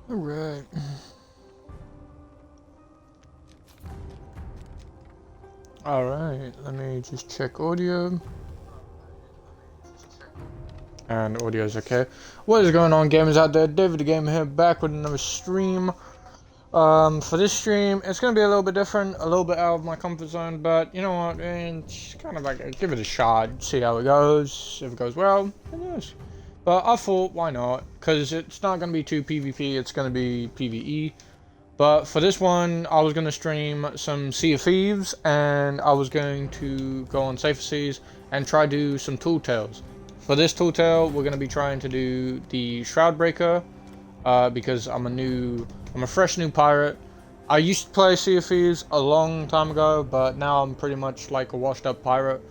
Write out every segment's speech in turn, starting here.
Alright. Alright, let me just check audio. And audio is okay. What is going on, gamers out there? David the Gamer here, back with another stream. For this stream, it's gonna be a little bit different, a little bit out of my comfort zone, but you know what, it's kind of like give it a shot, see how it goes. If it goes well, it is. But I thought, why not? Because it's not gonna be too PvP, it's gonna be PvE. But for this one, I was gonna stream some Sea of Thieves, and I was going to go on Safer Seas and try to do some tool tales. For this tool tale, we're gonna be trying to do the Shroud Breaker, because I'm a fresh new pirate. I used to play Sea of Thieves a long time ago, but now I'm pretty much like a washed up pirate.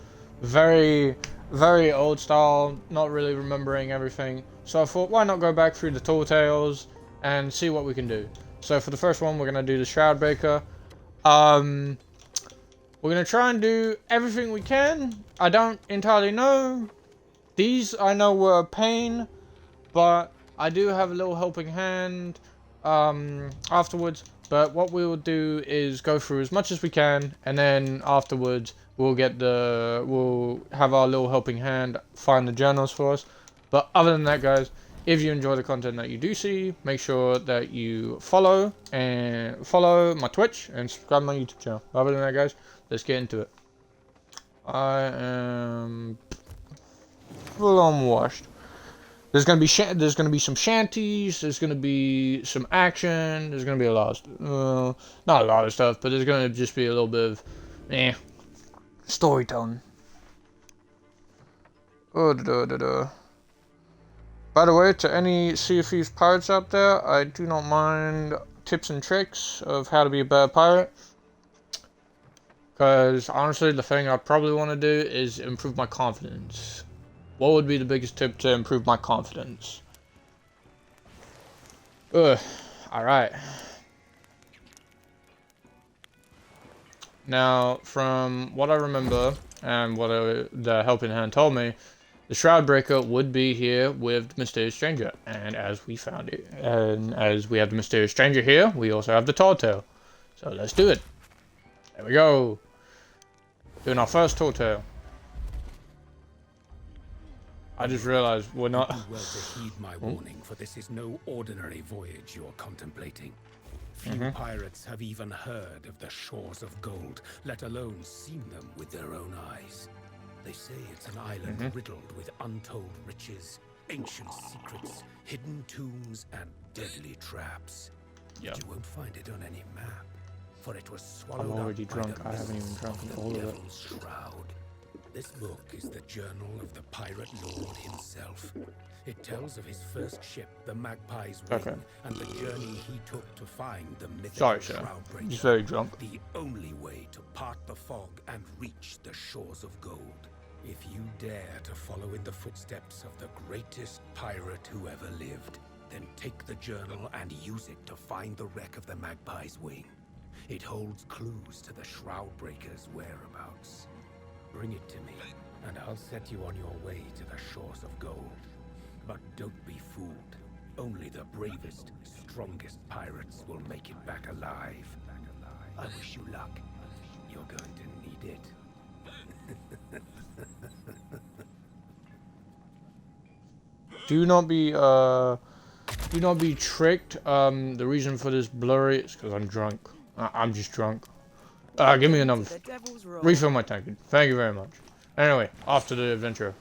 Very, very old style, not really remembering everything. So I thought, why not go back through the tall tales and see what we can do. So for the first one, we're going to do the Shroud Breaker. We're going to try and do everything we can. I don't entirely know. These I know were a pain, but I do have a little helping hand afterwards. But what we will do is go through as much as we can, and then afterwards we'll have our little helping hand find the journals for us. But other than that, guys, if you enjoy the content that you do see, make sure that you follow my Twitch and subscribe to my YouTube channel. Other than that, guys, let's get into it. I am full on washed. There's gonna be some shanties. There's gonna be some action. There's gonna be a lot of not a lot of stuff, but there's gonna just be a little bit of storytelling. By the way, to any Sea of Thieves pirates out there, I do not mind tips and tricks of how to be a better pirate. Because honestly, the thing I probably want to do is improve my confidence. What would be the biggest tip to improve my confidence? Alright. Now, from what I remember, and what the helping hand told me, the Shroud Breaker would be here with the Mysterious Stranger. And as we found it, and as we have the Mysterious Stranger here, we also have the Tall Tale. So let's do it. There we go. Doing our first Tall Tale. I just realized we're not. Do well to heed my warning, for this is no ordinary voyage you're contemplating. Few pirates have even heard of the shores of gold, let alone seen them with their own eyes. They say it's an island riddled with untold riches, ancient secrets, hidden tombs, and deadly traps. Yep. You won't find it on any map, for it was swallowed I'm already up by drunk. the I haven't even mists drunk of the all of it. Devil's Shroud. This book is the journal of the pirate lord himself. It tells of his first ship, the Magpie's Wing, and the journey he took to find the mythical Shroud Breaker. He's very drunk. The only way to part the fog and reach the shores of gold. If you dare to follow in the footsteps of the greatest pirate who ever lived, then take the journal and use it to find the wreck of the Magpie's Wing. It holds clues to the Shroud Breaker's whereabouts. Bring it to me, and I'll set you on your way to the shores of gold. But don't be fooled. Only the bravest, strongest pirates will make it back alive. I wish you luck. You're going to need it. Do not be tricked. The reason for this blurry is because I'm drunk. I'm just drunk. Give me another. Refill my tank. Thank you very much. Anyway, off to the adventure.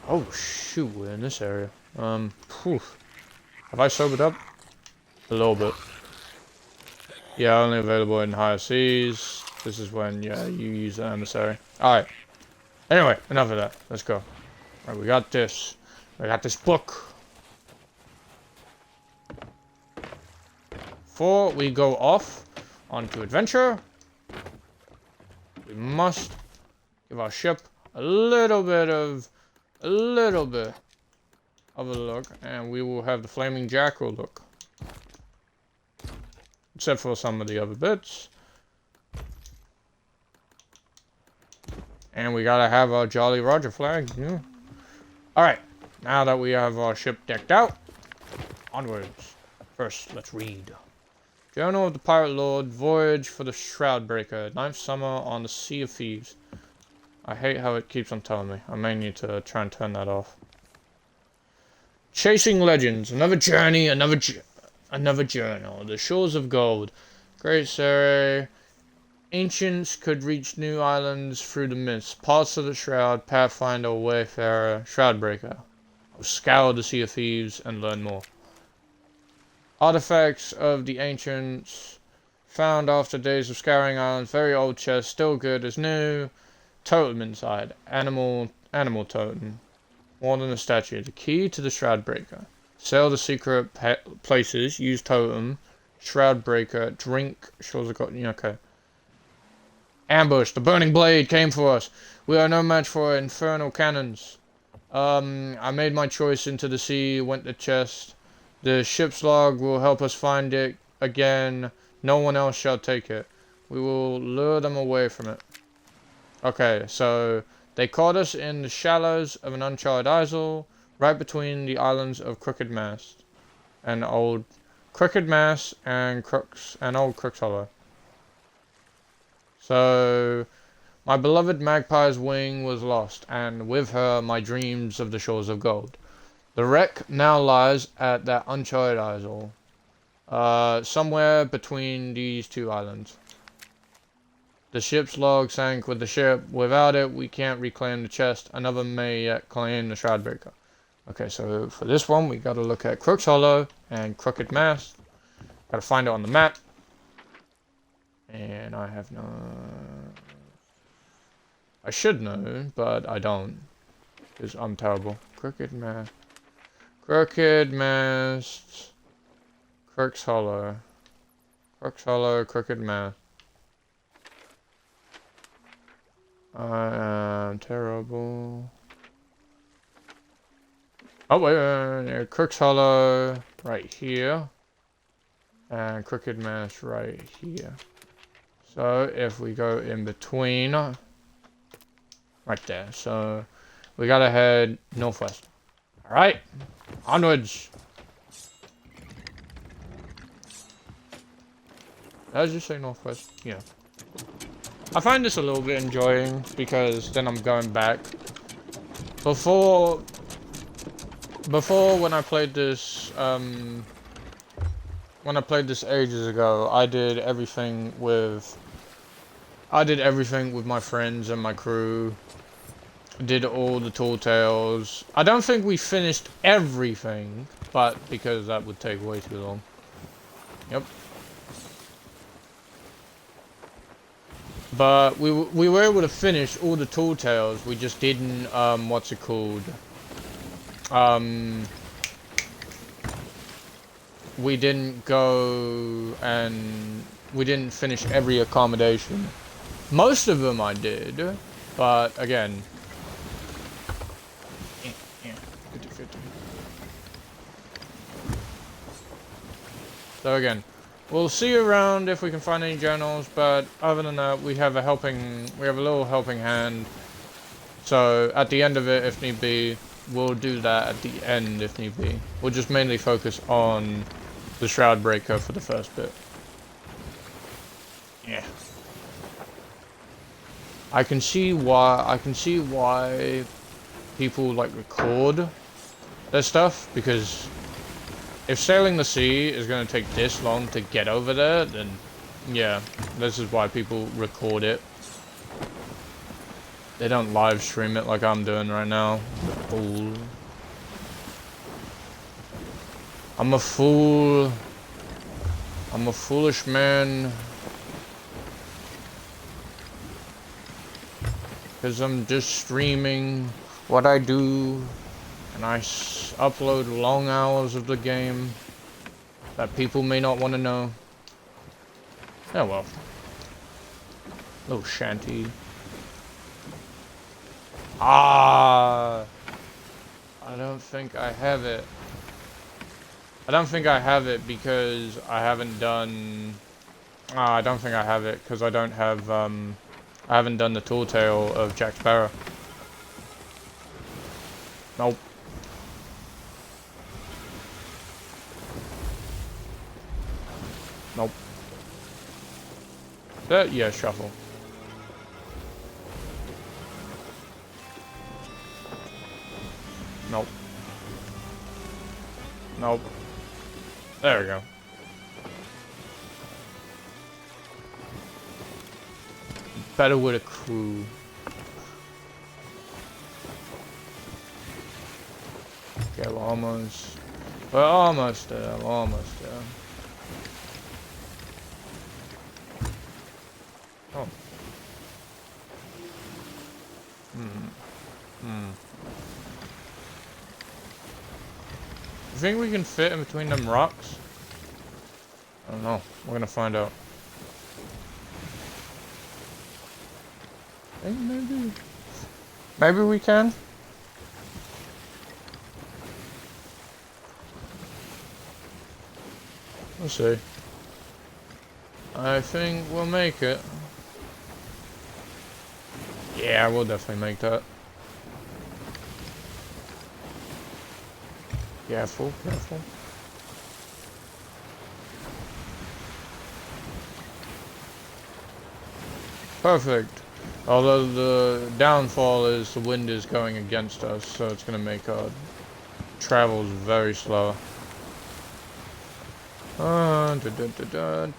Oh shoot, we're in this area. Have I sobered up? A little bit. Yeah, only available in higher seas. This is when, yeah, you use the emissary. Alright. Anyway, enough of that. Let's go. Alright, we got this. We got this book. Before we go off onto adventure, we must give our ship a little bit of a look, and we will have the Flaming Jackal look. Except for some of the other bits. And we gotta have our Jolly Roger flag. Yeah. Alright, now that we have our ship decked out, Onwards. First, let's read. Journal of the Pirate Lord, Voyage for the Shroud Breaker, 9th summer on the Sea of Thieves. I hate how it keeps on telling me. I may need to try and turn that off. Chasing Legends, another journey, another journal. The Shores of Gold. Great Surrey. Ancients could reach new islands through the mist. Parts of the Shroud, Pathfinder, Wayfarer, Shroudbreaker. I'll scour the Sea of Thieves and learn more. Artifacts of the Ancients. Found after days of scouring islands. Very old chest, still good as new. Totem inside. Animal totem. More than a statue. The key to the Shroudbreaker. Sail the secret places. Use totem. Shroudbreaker. Drink. Shores of God. Okay. Ambush. The burning blade came for us. We are no match for infernal cannons. I made my choice into the sea. Went to chest. The ship's log will help us find it again. No one else shall take it. We will lure them away from it. Okay, so they caught us in the shallows of an uncharted isle, right between the islands of Crooked Mast and Old Crooked Mast and Old Crooks Hollow. So my beloved magpie's wing was lost, and with her my dreams of the shores of gold. The wreck now lies at that uncharted isle, somewhere between these two islands. The ship's log sank with the ship. Without it, we can't reclaim the chest. Another may yet claim the Shroudbreaker. Okay, so for this one, we gotta look at Crooks Hollow and Crooked Mast. Gotta find it on the map. And I have no... I should know, but I don't. Because I'm terrible. Crooked Mast. Crooked Mast. Crooks Hollow. Crooks Hollow, Crooked Mast. I am terrible. Oh, wait, Crooks Hollow right here. And Crooked Mast right here. So, if we go in between... Right there. So, we gotta head northwest. Alright. Onwards. Did I just say northwest? Yeah. I find this a little bit enjoying because then I'm going back. Before when I played this ages ago, I did everything with my friends and my crew. Did all the tall tales. I don't think we finished everything, but because that would take way too long. Yep. But we were able to finish all the tall tales. We just didn't what's it called? We didn't go and we didn't finish every accommodation. Most of them I did, but again. 50-50. So again, we'll see around if we can find any journals, but other than that, we have a little helping hand. So at the end of it, if need be, we'll do that at the end if need be. We'll just mainly focus on the Shroudbreaker for the first bit. Yeah. I can see why people like record their stuff, because if sailing the sea is going to take this long to get over there, then yeah, this is why people record it. They don't live stream it like I'm doing right now. Fool. I'm a fool. I'm a foolish man. Because I'm just streaming what I do. And I upload long hours of the game that people may not want to know. Oh well. Little shanty. I don't think I have it. I don't think I have it because I haven't done... I don't think I have it because I don't have, I haven't done the tall tale of Jack Sparrow. Nope. Nope. That, yeah, shuffle. Nope. Nope. There we go. Better with a crew. Okay, we're almost there. We're almost there. Oh. You think we can fit in between them rocks? I don't know. We're gonna find out. I think maybe we can. We'll see. I think we'll make it. Yeah, we'll definitely make that. Careful, careful. Perfect. Although the downfall is the wind is going against us, so it's going to make our travels very slow. Dun, dun, dun, dun.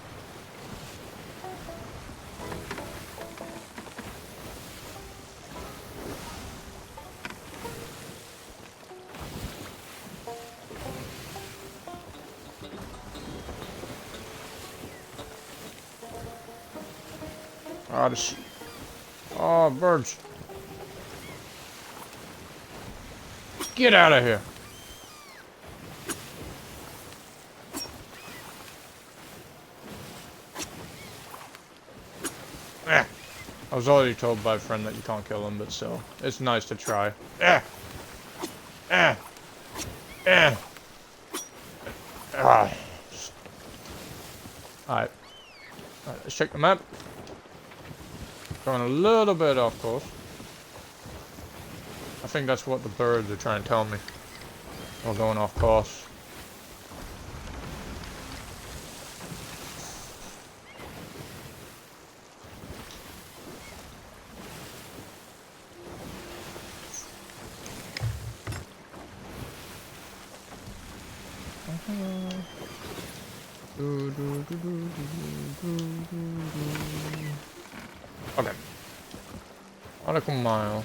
Oh, birds. Get out of here. Eh. I was already told by a friend that you can't kill them, but still. It's nice to try. Eh. Eh. Eh. Ah. Alright. Let's check the map. Going a little bit off course. I think that's what the birds are trying to tell me. We're going off course. Okay. Nautical mile.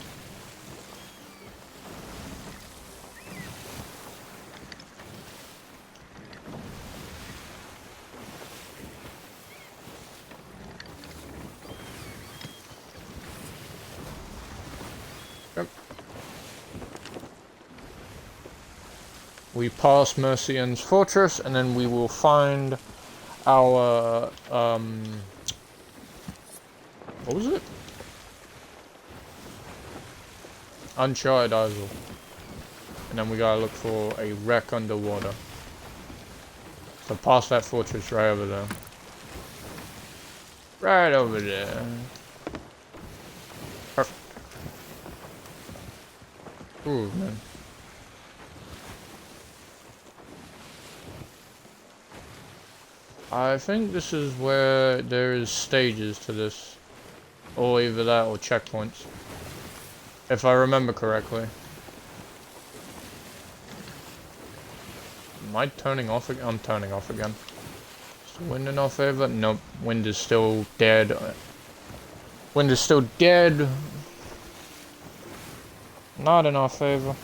Yep. We pass Mercian's fortress, and then we will find our what was it? Uncharted Isle. And then we gotta look for a wreck underwater. So past that fortress right over there. Right over there. Perfect. Ooh, man. I think this is where there is stages to this. Or either that or checkpoints. If I remember correctly. Am I turning off again? I'm turning off again. Is the wind in our favor? Nope. Wind is still dead. Wind is still dead. Not in our favor.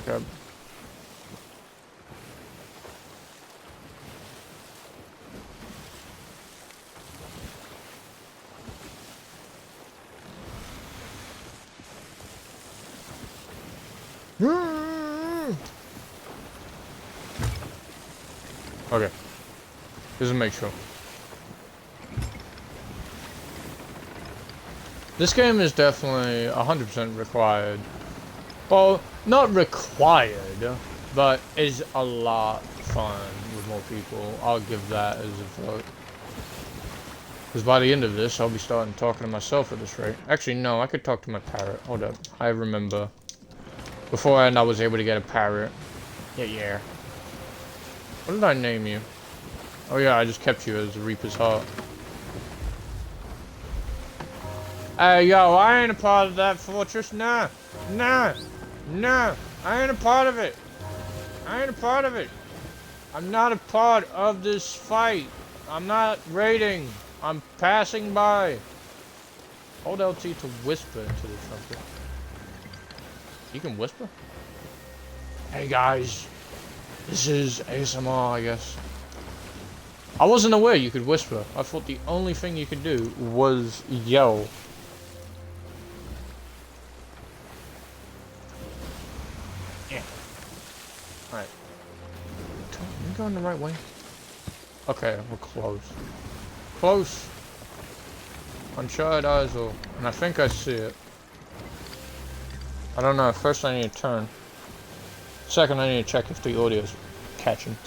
Good. Okay. Just to make sure. This game is definitely 100% required. Well, not required, but is a lot fun with more people. I'll give that as a vote. Because by the end of this, I'll be starting talking to myself at this rate. Actually, no, I could talk to my parrot. Hold up. I remember. Beforehand, I was able to get a parrot. Yeah. What did I name you? Oh yeah, I just kept you as the Reaper's Heart. Hey, yo, I ain't a part of that fortress. Nah. I ain't a part of it. I'm not a part of this fight. I'm not raiding. I'm passing by. Hold LT to whisper into the trumpet. You can whisper? Hey guys. This is ASMR, I guess. I wasn't aware you could whisper. I thought the only thing you could do was yell. Yeah. Alright. Are we going the right way? Okay, we're close. Close. Uncharted eyes, and I think I see it. I don't know. First, I need to turn. Second, I need to check if the audio's catching.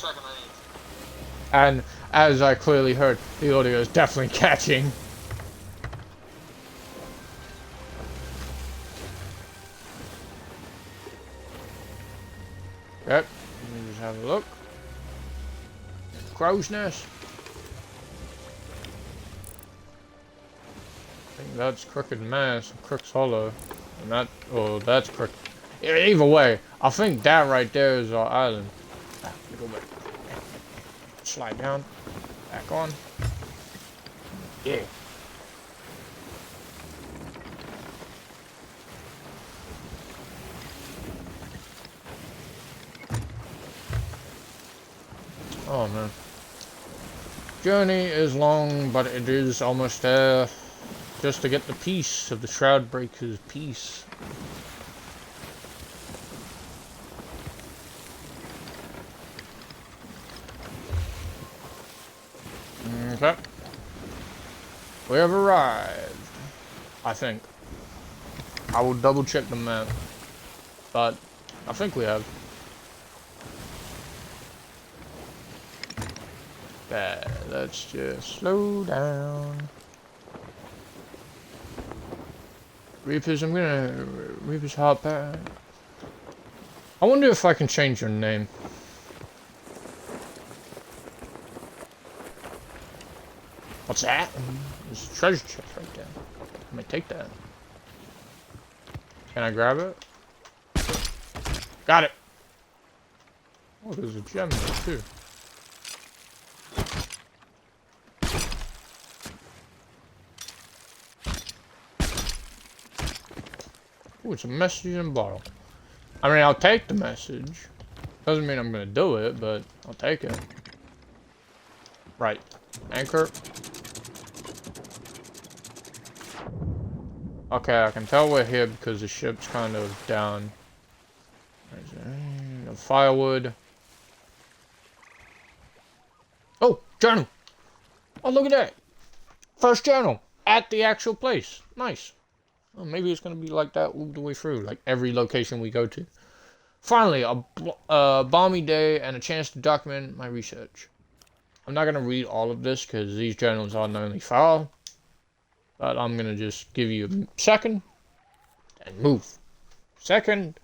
And as I clearly heard, the audio is definitely catching. Yep. Let me just have a look. Crow's nest. I think that's Crooked Mass, Crook's Hollow, and that, that's Crooked. Either way, I think that right there is our island. Go back. Slide down. Back on. Yeah. Oh man. Journey is long, but it is almost there. Just to get the piece of the Shroud Breaker's piece. Okay. We have arrived. I think. I will double check the map. But I think we have. There, let's just slow down. Reapers, Reaper's Heart back. I wonder if I can change your name. What's that? There's a treasure chest right there. Let me take that. Can I grab it? Got it! Oh, there's a gem there too. Oh, it's a message in a bottle. I mean, I'll take the message. Doesn't mean I'm gonna do it, but I'll take it. Right. Anchor. Okay, I can tell we're here because the ship's kind of down. There's firewood. Oh, journal! Oh, look at that! First journal! At the actual place. Nice. Well, maybe it's going to be like that all the way through, like every location we go to. Finally, a balmy day and a chance to document my research. I'm not going to read all of this because these journals are the only file. But I'm going to just give you a second and move. Second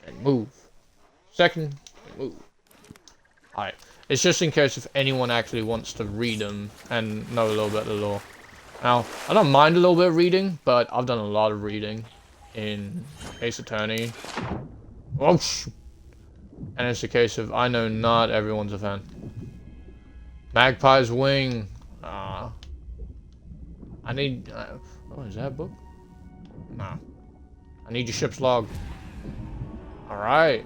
and move. Second and move. Alright. It's just in case if anyone actually wants to read them and know a little bit of the lore. Now, I don't mind a little bit of reading, but I've done a lot of reading in Ace Attorney. Oh, and it's a case of I know not everyone's a fan. Magpie's Wing. I need... oh, is that a book? Nah. I need your ship's log. Alright.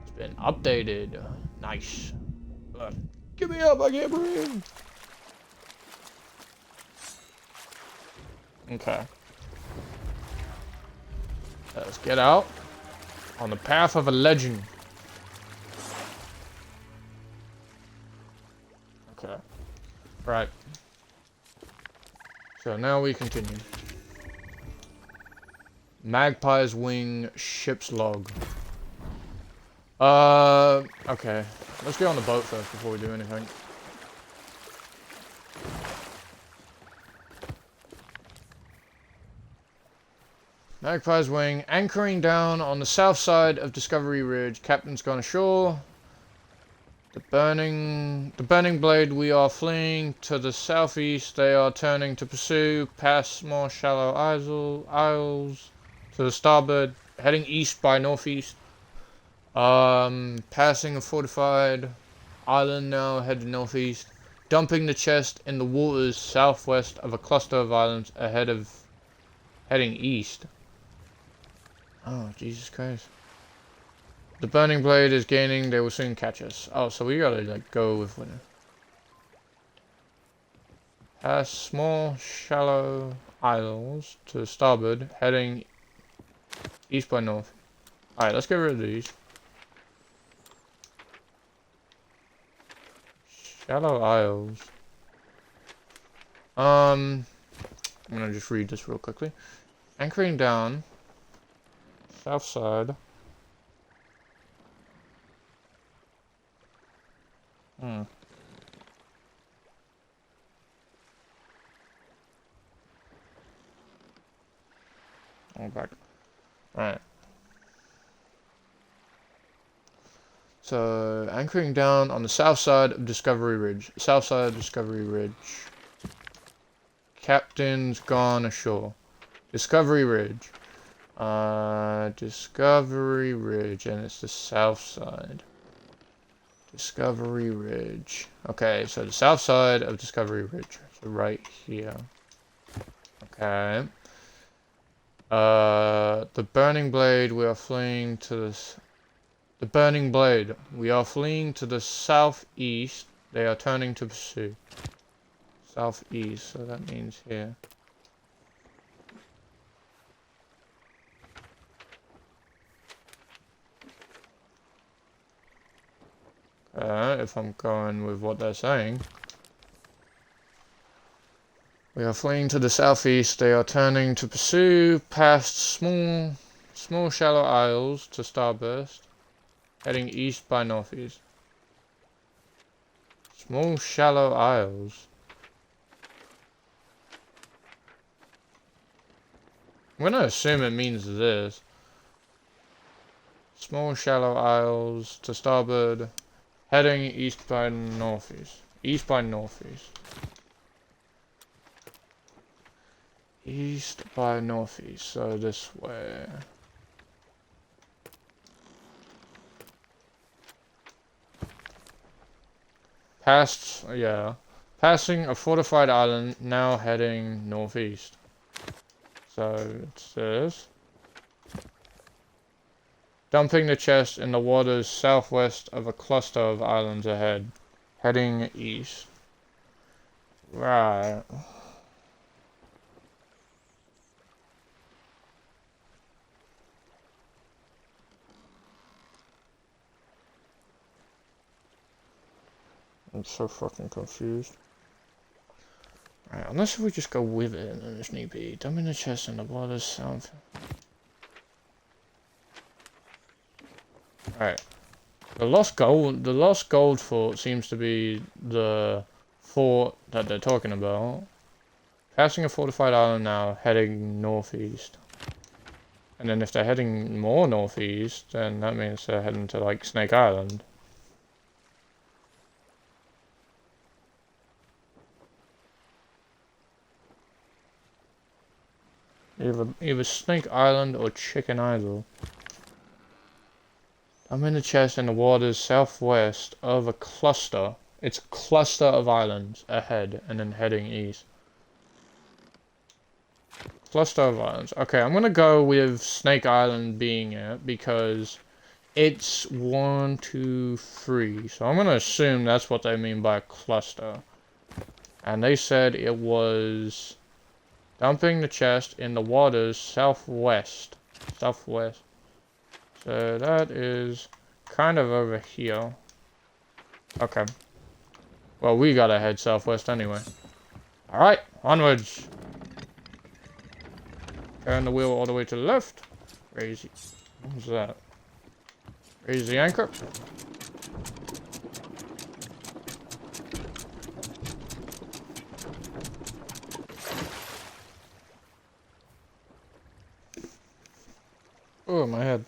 It's been updated. Nice. Give me up, I can't breathe. Okay. Let's get out. On the path of a legend. Okay. Right. So now we continue. Magpie's Wing ship's log. Okay. Let's get on the boat first before we do anything. Magpie's Wing, anchoring down on the south side of Discovery Ridge. Captain's gone ashore. The burning blade, we are fleeing to the southeast. They are turning to pursue past more shallow isles to the starboard, heading east by northeast. Passing a fortified island now, heading northeast. Dumping the chest in the waters southwest of a cluster of islands ahead of heading east. Oh, Jesus Christ. The burning blade is gaining, they will soon catch us. Oh, so we gotta, like, go with winner. Past small, shallow isles to starboard, heading east by north. Alright, let's get rid of these. Shallow isles. I'm gonna just read this real quickly. Anchoring down, south side. Oh, back. Alright. So, anchoring down on the south side of Discovery Ridge. South side of Discovery Ridge. Captain's gone ashore. Discovery Ridge. Discovery Ridge, and it's the south side. Discovery Ridge. Okay, so the south side of Discovery Ridge. So right here. Okay. The burning blade, we are fleeing to this. The burning blade, we are fleeing to the southeast. They are turning to pursue. Southeast, so that means here. If I'm going with what they're saying. We are fleeing to the southeast. They are turning to pursue past small shallow isles to starburst, heading east by northeast. Small shallow isles. I'm gonna assume it means this. Small shallow isles to starboard, heading east by northeast. East by northeast. East by northeast, so this way. Passing a fortified island, now heading northeast. So it's this. Dumping the chest in the waters southwest of a cluster of islands ahead, heading east. Right. I'm so fucking confused. Right, unless we just go with it and there's need be. Dumping the chest in the waters south. Alright. The lost gold fort seems to be the fort that they're talking about. Passing a fortified island now, heading northeast. And then if they're heading more northeast, then that means they're heading to like Snake Island. Either Snake Island or Chicken Isle. I'm in the chest in the waters southwest of a cluster. It's a cluster of islands ahead and then heading east. Cluster of islands. Okay, I'm gonna go with Snake Island being it because it's 1, 2, 3. So I'm gonna assume that's what they mean by cluster. And they said it was dumping the chest in the waters southwest. Southwest. So that is kind of over here. Okay. Well, we gotta head southwest anyway. Alright, onwards. Turn the wheel all the way to the left. Raise it. What was that? Raise the anchor. Oh, my head.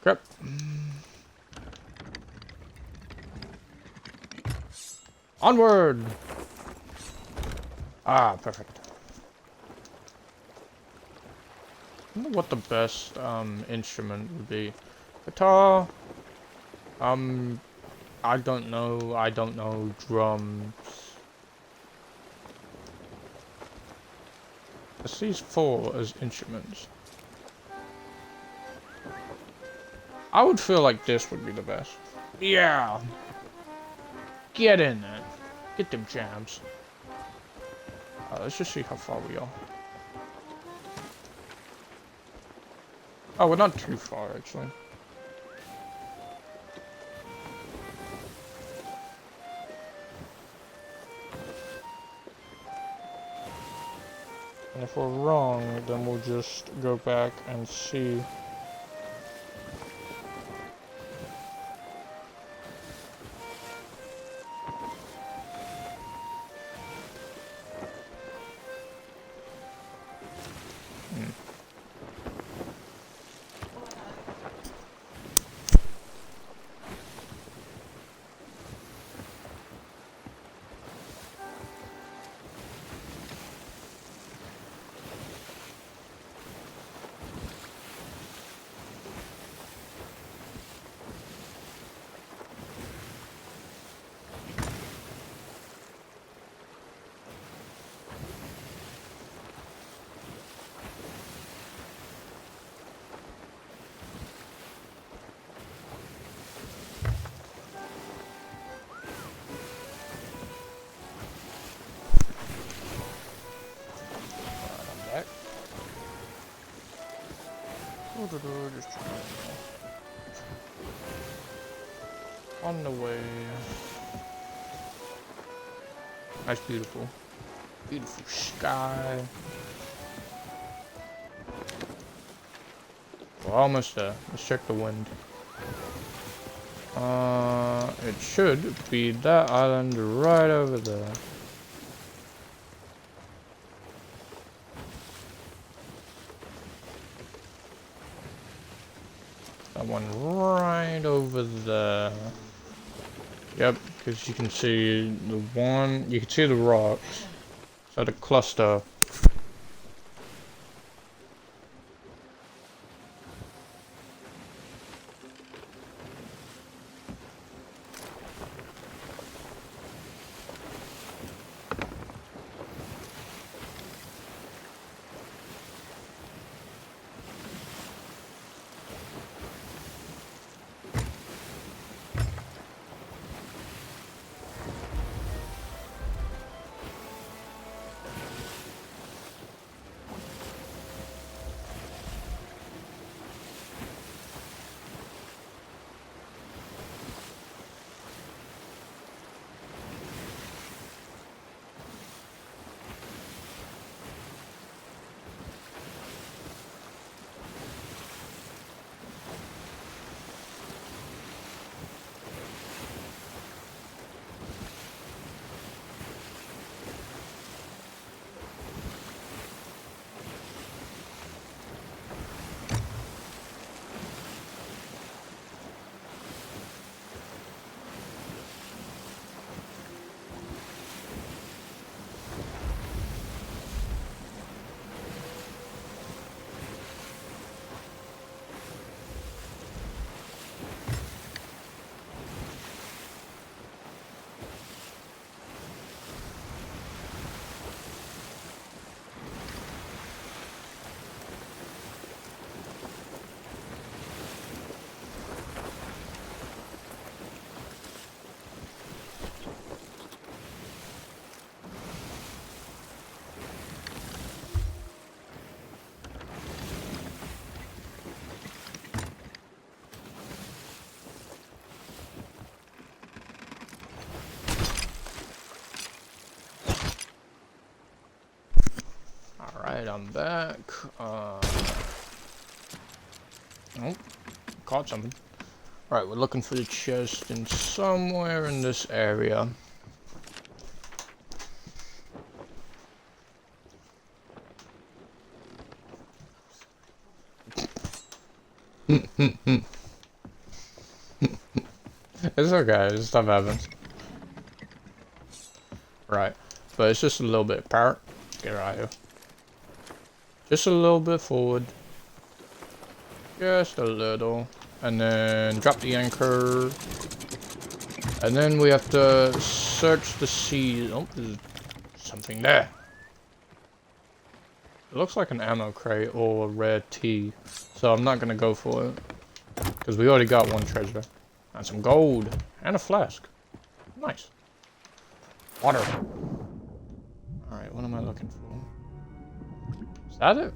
Crap. Onward! Ah, perfect. I wonder what the best instrument would be. Guitar. I don't know. I don't know. Drums. There's these 4 as instruments. I would feel like this would be the best. Yeah. Get in there. Get them jams. Let's just see how far we are. Oh, we're not too far, actually. And if we're wrong, then we'll just go back and see. Back. Just on the way. That's beautiful. Beautiful sky. We're almost there. Let's check the wind. It should be that island right over there. That one right over there. Yep, because you can see the one, you can see the rocks. So the cluster. Alright, I'm back. Oh, caught something. Right, we're looking for the chest in somewhere in this area. It's okay, this stuff happens. Right. But it's just a little bit apart. Get right here. Just a little bit forward. Just a little. And then drop the anchor. And then we have to search the sea. Oh, there's something there. It looks like an ammo crate or a rare tea. So I'm not going to go for it. Because we already got one treasure. And some gold. And a flask. Nice. Water. Alright, what am I looking for? Is that it?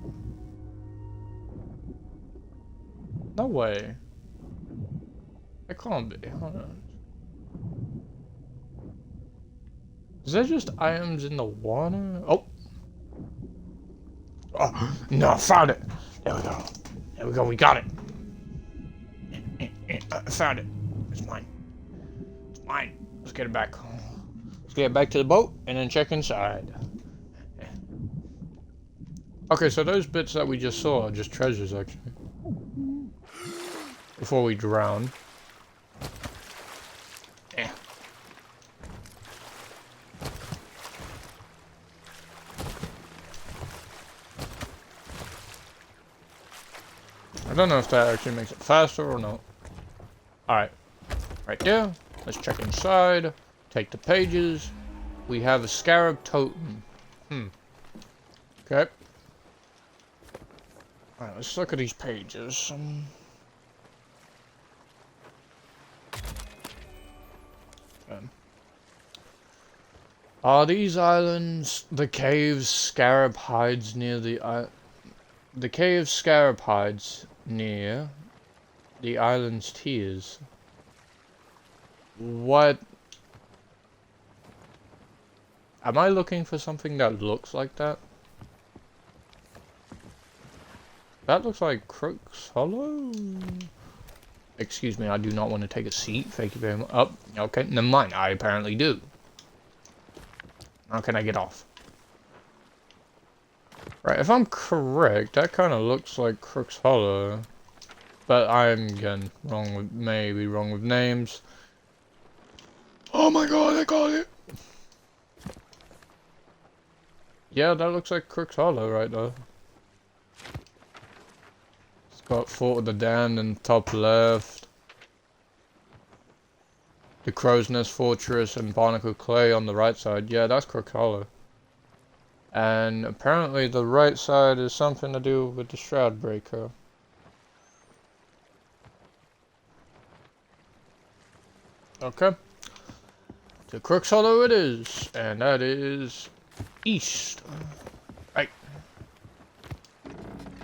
No way. It can't be. Hold on. Is that just items in the water? Oh! Oh, no, I found it! There we go. There we go, we got it! I found it. It's mine. It's mine. Let's get it back. Let's get it back to the boat and then check inside. Okay, so those bits that we just saw are just treasures, actually. Before we drown. I don't know if that actually makes it faster or not. Alright. Right there. Let's check inside. Take the pages. We have a scarab totem. Okay. Alright, let's look at these pages. Are these islands the caves scarab hides near the cave scarab hides near the island's tiers? What? Am I looking for something that looks like that? That looks like Crooks Hollow. Excuse me, I do not want to take a seat. Thank you very much. Oh, okay, never mind. I apparently do. How can I get off? Right, if I'm correct, that kind of looks like Crooks Hollow. But I'm, again, maybe wrong with names. Oh my god, I got it! Yeah, that looks like Crooks Hollow right there. It's got Fort of the Damned in the top left. The Crow's Nest Fortress and Barnacle Clay on the right side. Yeah, that's Crooks Hollow. And apparently the right side is something to do with the Shroud Breaker. Okay. To Crooks Hollow it is. And that is east. Right.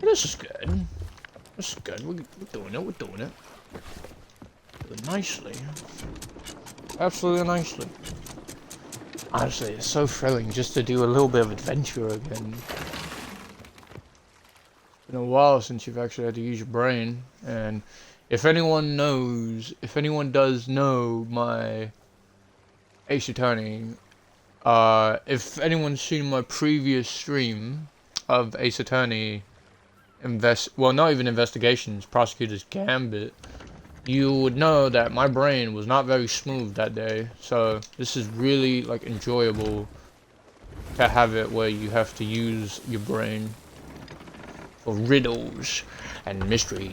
This is good. This is good. We're doing it. We're doing it. Doing nicely. Absolutely nicely. Honestly, it's so thrilling just to do a little bit of adventure again. It's been a while since you've actually had to use your brain. And if anyone knows, if anyone does know my Ace Attorney, if anyone's seen my previous stream of Ace Attorney well, not even investigations, Prosecutor's Gambit, you would know that my brain was not very smooth that day. So this is really like enjoyable to have it where you have to use your brain for riddles and mystery.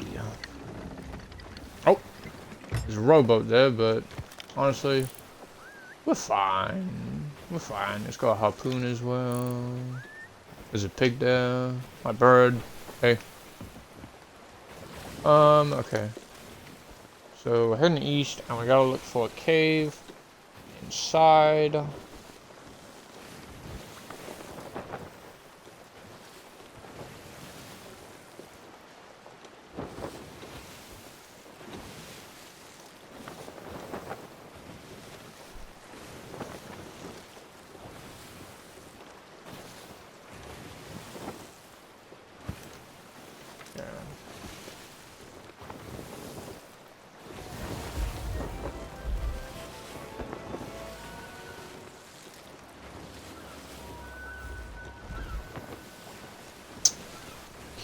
Oh, there's a rowboat there, but honestly, we're fine. We're fine. It's got a harpoon as well. There's a pig there. My bird. Hey. Okay. So we're heading east, and we gotta look for a cave inside.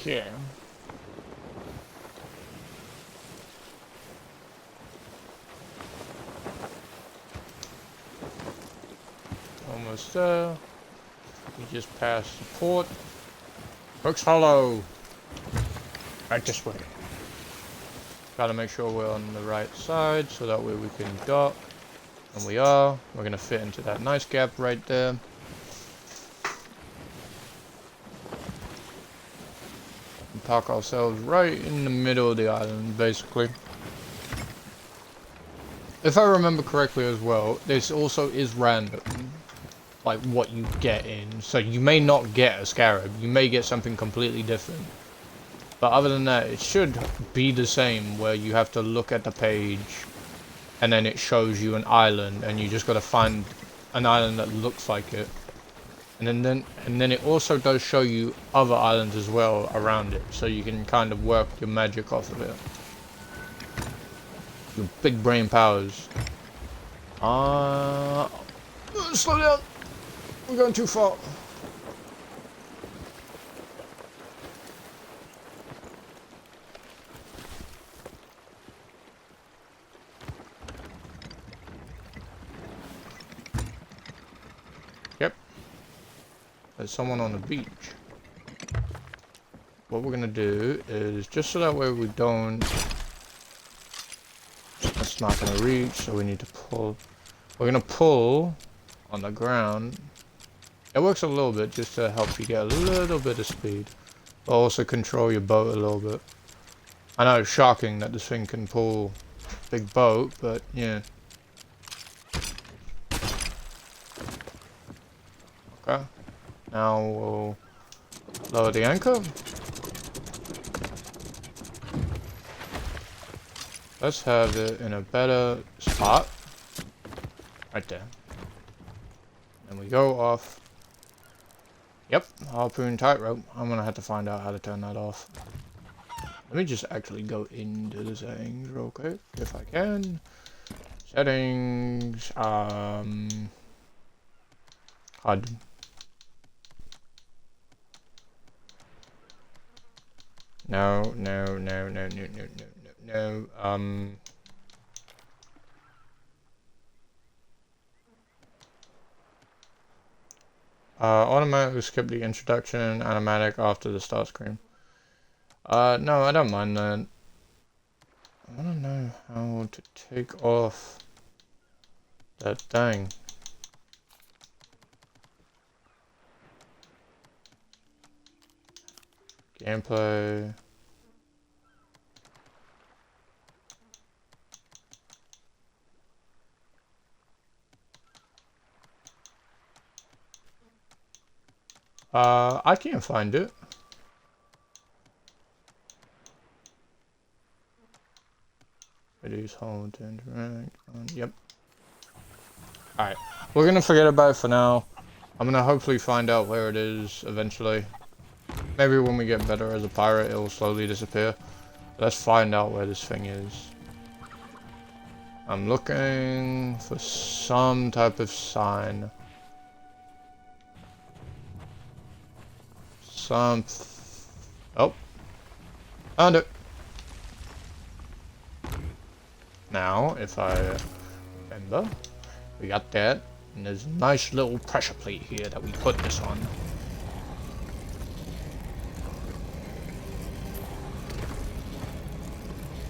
Yeah. almost there. We just passed the port. Hook's Hollow. Right this way. Gotta make sure we're on the right side so that way we can dock. And we are. We're gonna fit into that nice gap right there. And park ourselves right in the middle of the island, basically. If I remember correctly as well, this also is random. Like what you get in. So you may not get a scarab. You may get something completely different. But other than that, it should be the same where you have to look at the page and then it shows you an island and you just got to find an island that looks like it. And then it also does show you other islands as well around it, so you can kind of work your magic off of it. Your big brain powers. Slow down. We're going too far. Yep. There's someone on the beach. What we're gonna do is, just so that way we don't... That's not gonna reach, so we need to pull. We're gonna pull on the ground. It works a little bit just to help you get a little bit of speed. But also control your boat a little bit. I know it's shocking that this thing can pull a big boat, but yeah. Okay. Now we'll lower the anchor. Let's have it in a better spot. Right there. And we go off. Yep, harpoon tightrope. I'm gonna have to find out how to turn that off. Let me just actually go into the settings real quick, if I can. Settings, HUD. No. Automatically skip the introduction, automatic after the start screen. No, I don't mind that. I wanna know how to take off that thing. Gameplay. I can't find it. Reduce hold to interact. Yep. Alright. We're gonna forget about it for now. I'm gonna hopefully find out where it is eventually. Maybe when we get better as a pirate, it will slowly disappear. Let's find out where this thing is. I'm looking for some type of sign. Oh. Found it. Now, if I remember, we got that. And there's a nice little pressure plate here that we put this on.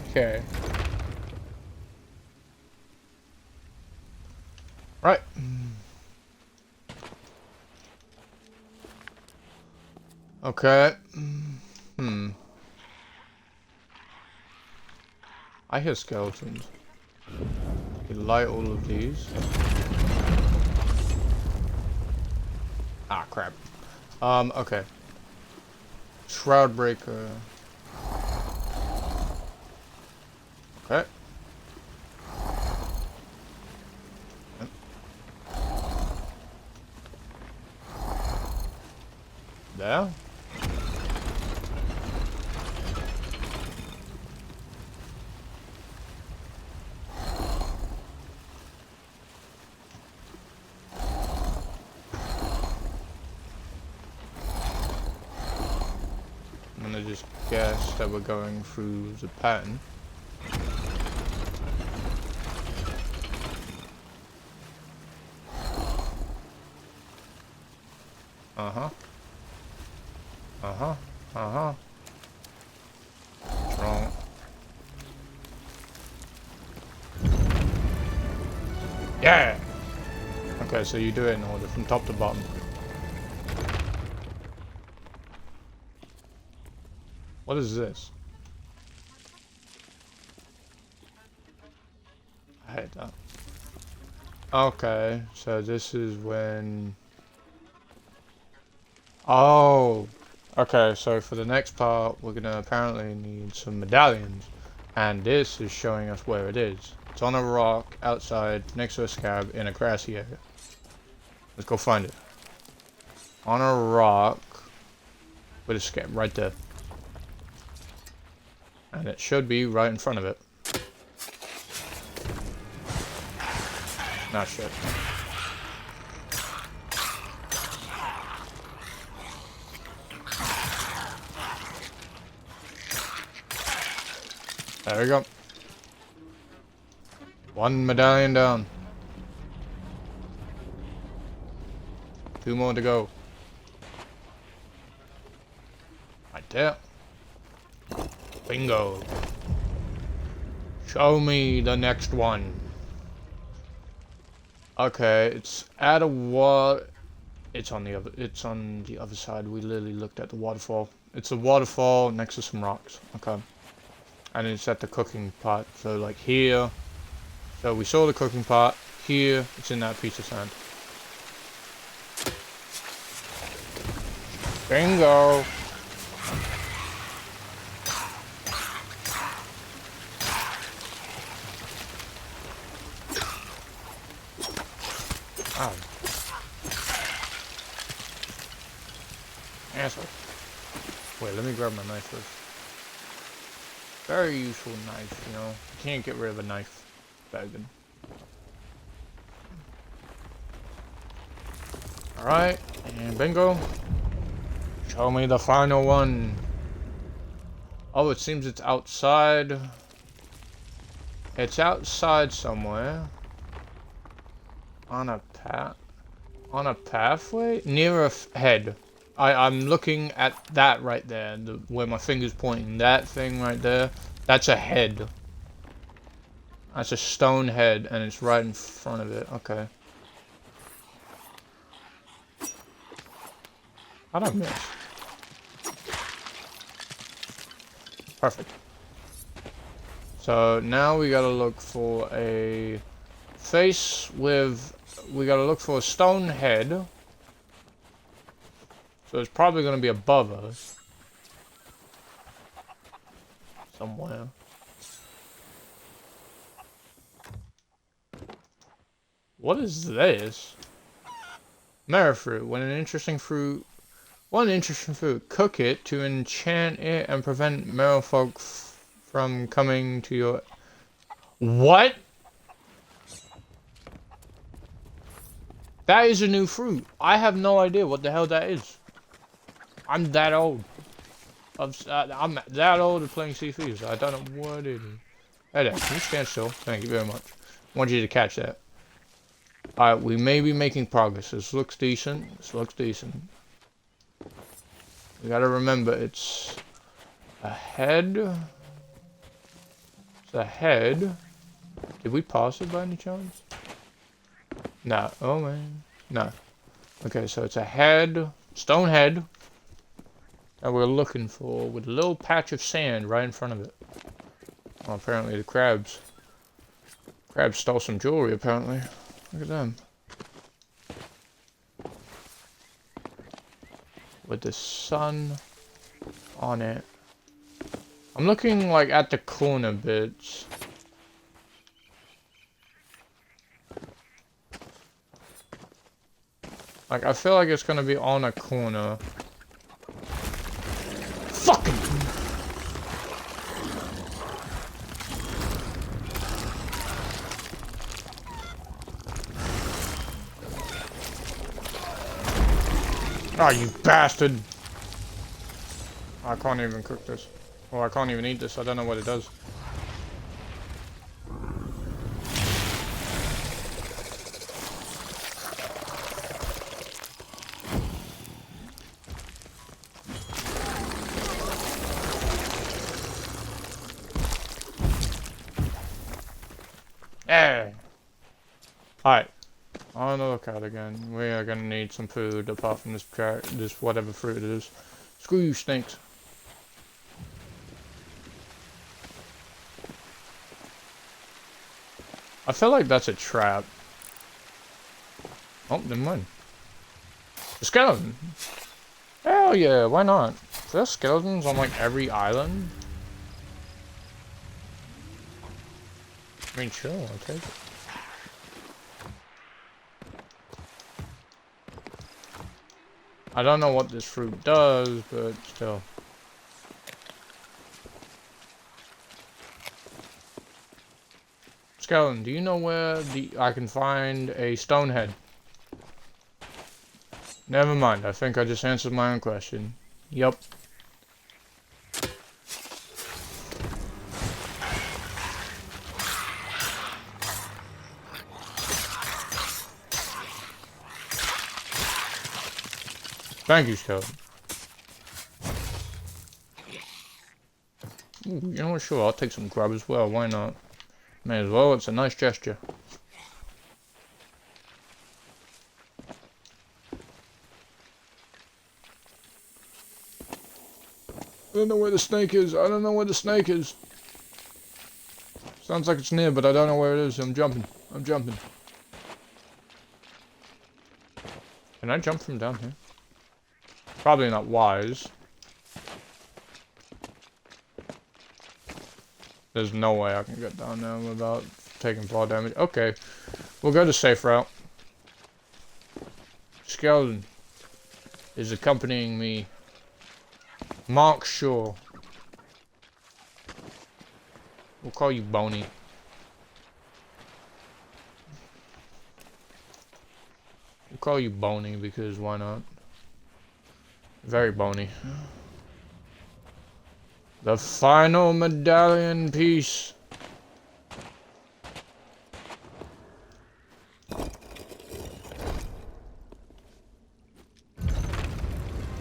Okay. Right. Okay. I hear skeletons. We light all of these. Ah, crap. Okay. Shroud breaker. Okay. There. I'm gonna just guess that we're going through the pattern. Uh-huh. Uh-huh. Uh-huh. What's wrong? Yeah! Okay, so you do it in order from top to bottom. What is this? I hate that. Okay, so this is when... Oh! Okay, so for the next part, we're gonna apparently need some medallions. And this is showing us where it is. It's on a rock outside, next to a scab, in a grassy area. Let's go find it. On a rock with a scab right there. And it should be right in front of it. Not shit. There we go. One medallion down. 2 more to go. Right there. Bingo. Show me the next one. Okay, it's at a water. It's on the other side. We literally looked at the waterfall. It's a waterfall next to some rocks. Okay. And it's at the cooking pot. So like here. So we saw the cooking pot. Here, it's in that piece of sand. Bingo! Oh. Asshole. Wait, let me grab my knife first. Very useful knife, you know. You can't get rid of a knife. Very good. Alright, and bingo. Show me the final one. Oh, it seems it's outside. It's outside somewhere. On a pathway? Near a head. I'm looking at that right there, where my finger's pointing. That thing right there. That's a head. That's a stone head, and it's right in front of it. Okay. How'd I miss? Perfect. So now we gotta look for a face with... We gotta look for a stone head. So it's probably gonna be above us. Somewhere. What is this? Marrow fruit. One interesting fruit. Cook it to enchant it and prevent merfolk from coming to your... What? That is a new fruit. I have no idea what the hell that is. I'm that old. I'm that old of playing Thieves. I don't know what it is. Hey there, can you stand still? Thank you very much. I want you to catch that. Alright, we may be making progress. This looks decent. This looks decent. We gotta remember, it's a head. It's a head. Did we pass it by any chance? No. Oh man. No. Okay, so it's a head. Stone head. That we're looking for with a little patch of sand right in front of it. Oh, apparently the crabs. Crabs stole some jewelry, apparently. Look at them. With the sun on it. I'm looking like at the corner bits. Like I feel like it's gonna be on a corner. Fucking. Oh, you bastard! I can't even cook this. Well, I can't even eat this. I don't know what it does. Hey! Alright. On the lookout again. We are gonna need some food apart from this whatever fruit it is. Screw you, snakes. I feel like that's a trap. Oh, never mind. The skeleton. Hell yeah, why not? There's skeletons on like every island. I mean, sure, I'll take it. I don't know what this fruit does, but still. Skeleton, do you know where I can find a stone head? Never mind, I think I just answered my own question. Yup. Thank you, skeleton. Ooh, you know what, sure, I'll take some grub as well, why not? May as well, it's a nice gesture. I don't know where the snake is, I don't know where the snake is. Sounds like it's near, but I don't know where it is, I'm jumping. I'm jumping. Can I jump from down here? Probably not wise. There's no way I can get down there without taking fall damage. Okay, we'll go to safe route. Skeleton is accompanying me. Mark Shaw. We'll call you Boney. We'll call you Boney because why not? Very bony. The final medallion piece.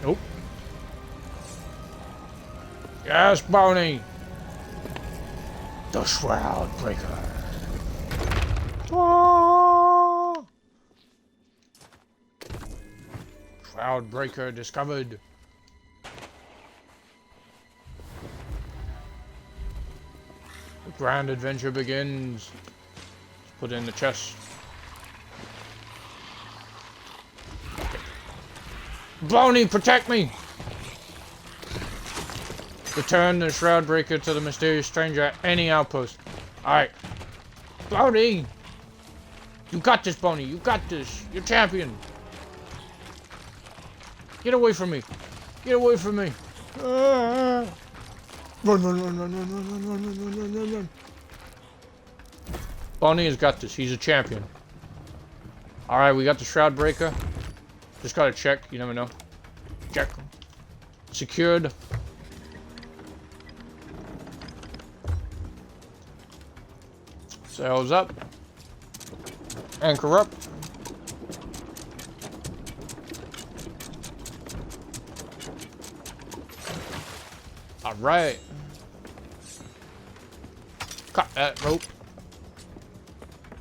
Nope. Yes, Boney. The Shroud Breaker. Oh! Shroud Breaker discovered. The grand adventure begins. Let's put it in the chest. Boney, protect me! Return the Shroud Breaker to the mysterious stranger at any outpost. Alright. Boney! You got this, Boney. You got this. You're champion. Get away from me. Get away from me. Run, run, run, run, run, run, run, run, run, run, run, run. Boney has got this. He's a champion. Alright, we got the Shroud Breaker. Just gotta check. You never know. Check. Secured. Sails up. Anchor up. Alright. Cut that rope.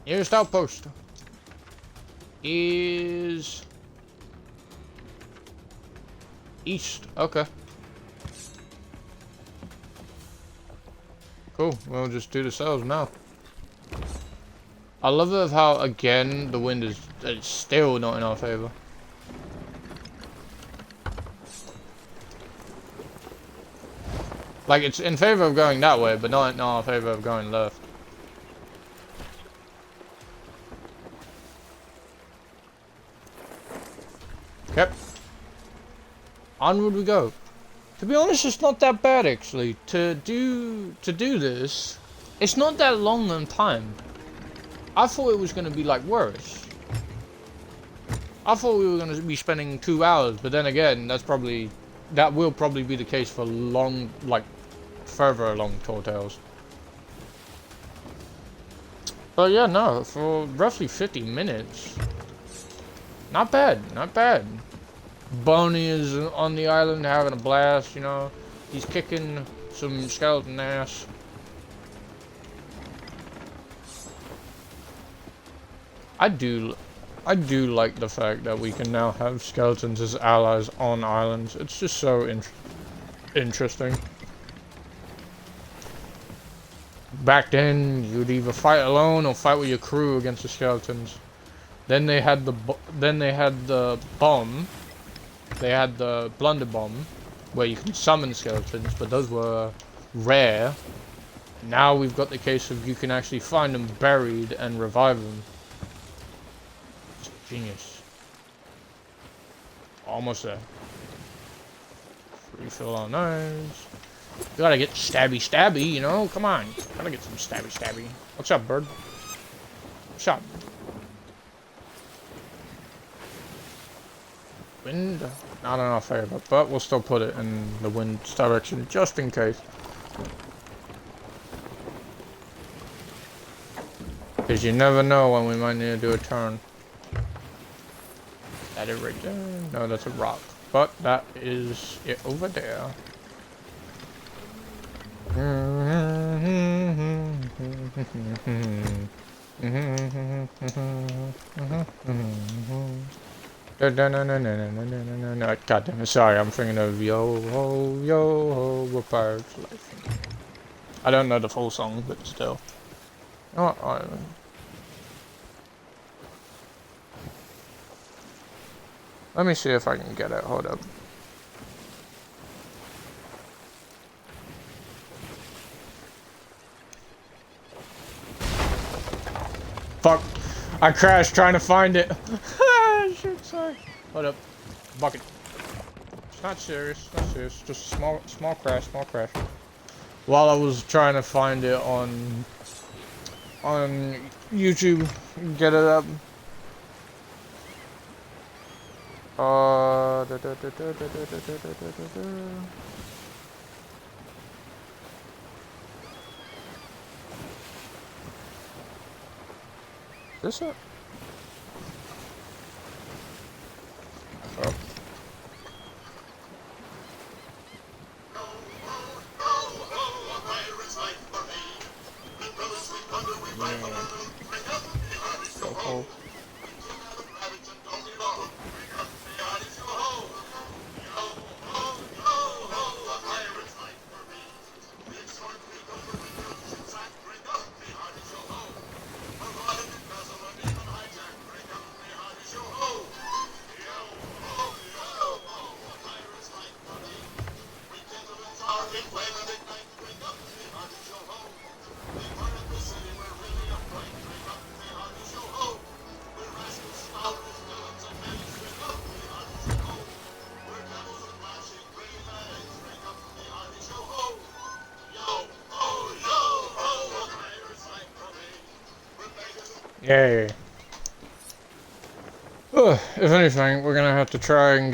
Nearest outpost is east. Okay. Cool. We'll just do the sails now. I love it how, again, the wind is it's still not in our favor. Like, it's in favor of going that way, but not in our favor of going left. Yep. Onward we go. To be honest, it's not that bad, actually. To do this, it's not that long on time. I thought it was going to be, like, worse. I thought we were going to be spending 2 hours, but then again, that will probably be the case for long, like, further along Tall Tales. But yeah, no, for roughly 50 minutes. Not bad, not bad. Boney is on the island having a blast, you know. He's kicking some skeleton ass. I do like the fact that we can now have skeletons as allies on islands. It's just so interesting. Back then, you'd either fight alone or fight with your crew against the skeletons. Then they had the bomb. They had the blunder bomb, where you can summon skeletons, but those were rare. Now we've got the case of you can actually find them buried and revive them. It's genius. Almost there. Refill on those. You gotta get stabby, you know? Come on. Gotta get some stabby. What's up, bird? What's up? Wind? Not enough favor, but we'll still put it in the wind's direction just in case. Because you never know when we might need to do a turn. That is right there. No, that's a rock. But that is it over there. No, God damn it. Sorry, I'm thinking of yo ho, we're pirates. I don't know the full song, but still. Oh, let me see if I can get it. Hold up. Fuck. I crashed trying to find it. Shit, sorry. Hold up. Bucket. It's not serious. Not serious. Just a small crash. While I was trying to find it on YouTube, get it up. Is this it? Oh. Oh. Yay. If anything, we're gonna have to try and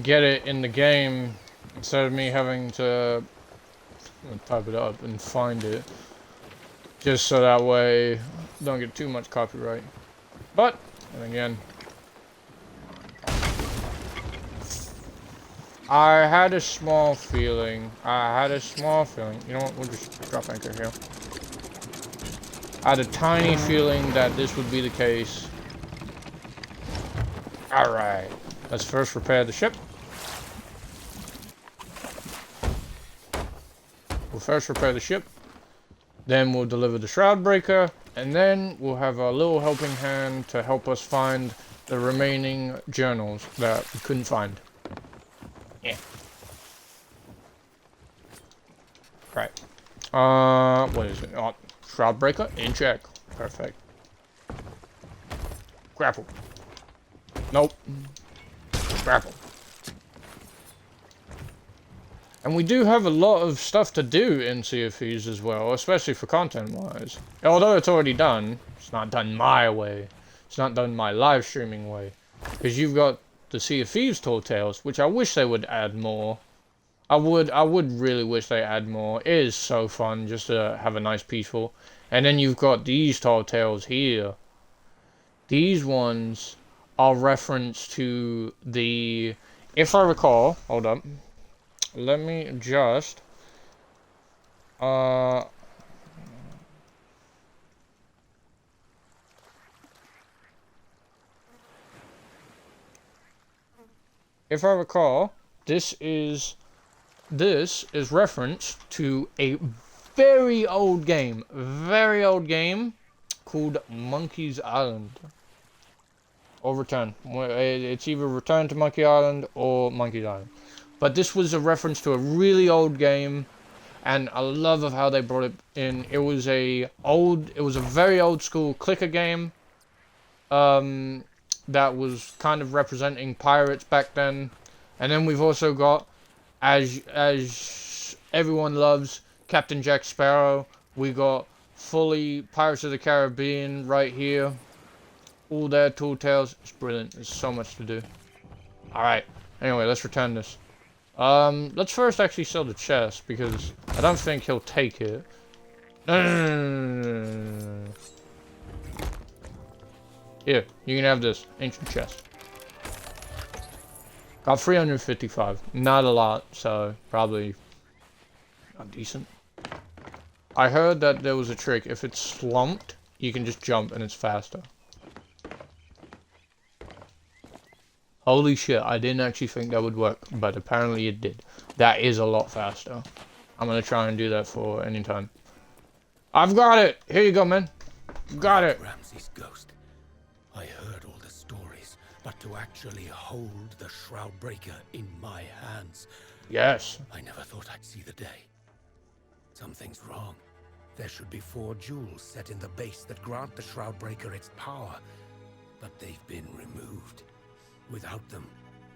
get it in the game instead of me having to type it up and find it. Just so that way don't get too much copyright. But and again, I had a small feeling. You know what? We'll just drop anchor here. I had a tiny feeling that this would be the case. Alright. Let's first repair the ship. We'll first repair the ship. Then we'll deliver the shroud breaker. And then we'll have a little helping hand to help us find the remaining journals that we couldn't find. Yeah. Right. What is it? Oh, shroud breaker in check. Perfect. Grapple. Nope. Grapple. And we do have a lot of stuff to do in Sea of Thieves as well, especially for content-wise. Although it's already done, it's not done my way. It's not done my live streaming way. Because you've got the Sea of Thieves Tall Tales, which I wish they would add more. I would really wish they add more. It is so fun just to have a nice peaceful. And then you've got these Tall Tales here. These ones are reference to the, if I recall, hold up, let me just, if I recall, this is reference to a very old game called Monkey's Island. Or Return. It's either Return to Monkey Island or Monkey's Island. But this was a reference to a really old game, and I love of how they brought it in. It was a very old school clicker game. That was kind of representing pirates back then. And then we've also got, as everyone loves, Captain Jack Sparrow. We got fully Pirates of the Caribbean right here. All their tall tales. It's brilliant. There's so much to do. Alright. Anyway, let's return this. Let's first actually sell the chest, because I don't think he'll take it. No. Here, you can have this. Ancient chest. Got 355. Not a lot, so probably not decent. I heard that there was a trick. If it's slumped, you can just jump and it's faster. Holy shit, I didn't actually think that would work, but apparently it did. That is a lot faster. I'm gonna try and do that for any time. I've got it! Here you go, man. Got it! Ramsay's ghost. I heard all the stories, but to actually hold the Shroud Breaker in my hands... Yes. I never thought I'd see the day. Something's wrong. There should be 4 jewels set in the base that grant the Shroud Breaker its power, but they've been removed. Without them,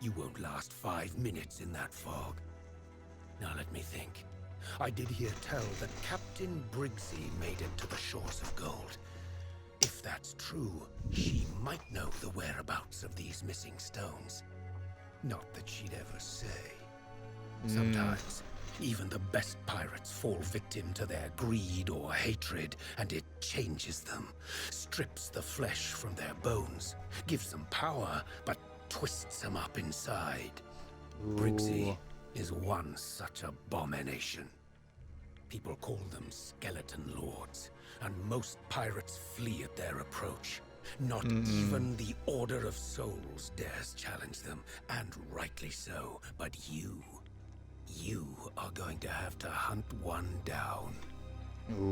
you won't last 5 minutes in that fog. Now let me think. I did hear tell that Captain Briggsy made it to the shores of gold. If that's true, she might know the whereabouts of these missing stones. Not that she'd ever say. Sometimes, even the best pirates fall victim to their greed or hatred, and it changes them. Strips the flesh from their bones, gives them power, but twists them up inside. Briggsy is one such abomination. People call them skeleton lords, and most pirates flee at their approach. Not even the Order of Souls dares challenge them, and rightly so. But you are going to have to hunt one down.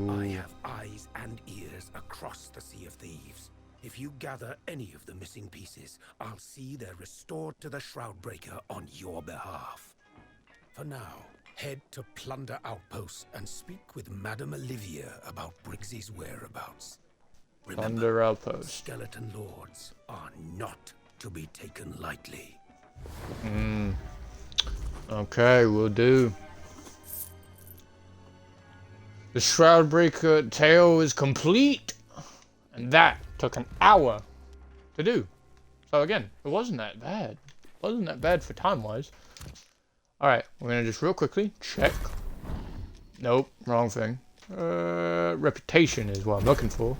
I have eyes and ears across the Sea of Thieves. If you gather any of the missing pieces, I'll see they're restored to the Shroud Breaker on your behalf. For now, head to Plunder Outpost and speak with Madame Olivia about Briggsy's whereabouts. Remember, Plunder Outpost. skeleton lords are not to be taken lightly. Okay, will do. The Shroud Breaker tale is complete, and that took an hour to do. So again, it wasn't that bad. It wasn't that bad for time-wise. Alright, we're gonna just real quickly check. Nope, wrong thing. Reputation is what I'm looking for.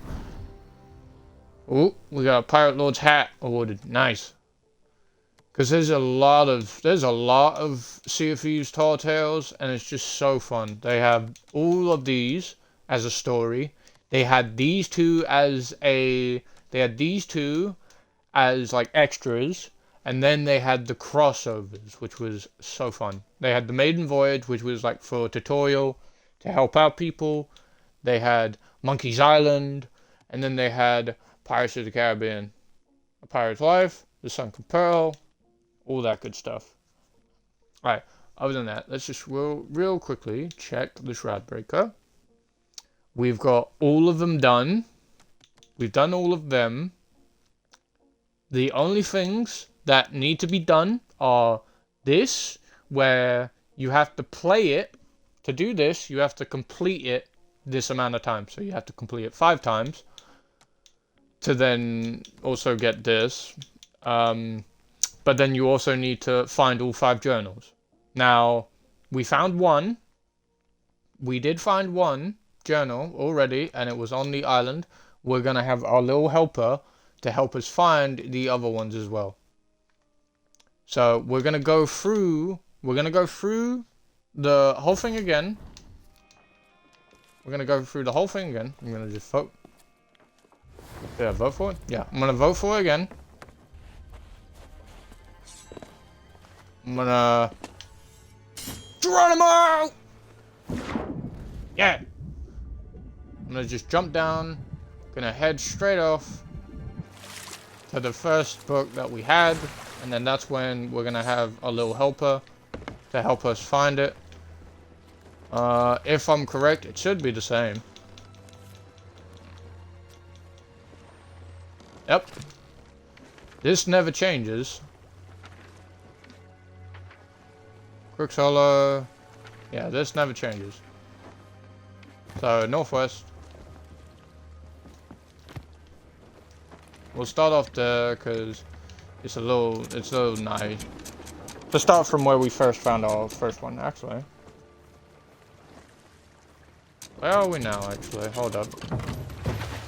Oh, we got a Pirate Lord's hat awarded. Nice. Because there's a lot of Sea of Thieves tall tales, and it's just so fun. They have all of these as a story. They had these two as like extras, and then they had the crossovers, which was so fun. They had the Maiden Voyage, which was like for a tutorial to help out people. They had Monkey's Island, and then they had Pirates of the Caribbean, A Pirate's Life, The Sunken Pearl, all that good stuff. Alright, other than that, let's just real quickly check the Shroud Breaker. We've got all of them done. We've done all of them. The only things that need to be done are this, where you have to play it. To do this, you have to complete it this amount of times. So you have to complete it 5 times to then also get this. But then you also need to find all 5 journals. Now, we found one. We did find one journal already, and it was on the island. We're going to have our little helper to help us find the other ones as well. So we're going to go through the whole thing again. We're going to go through the whole thing again. I'm going to just vote. Did I vote for it? Yeah, I'm going to vote for it again. I'm gonna... Geronimo! Yeah! I'm gonna just jump down. Gonna head straight off to the first book that we had. And then that's when we're gonna have a little helper to help us find it. If I'm correct, it should be the same. Yep. This never changes. Crook's Hollow. Yeah, this never changes. So, northwest. We'll start off there, because it's a little nigh. Let's start from where we first found our first one, actually. Where are we now, actually? Hold up.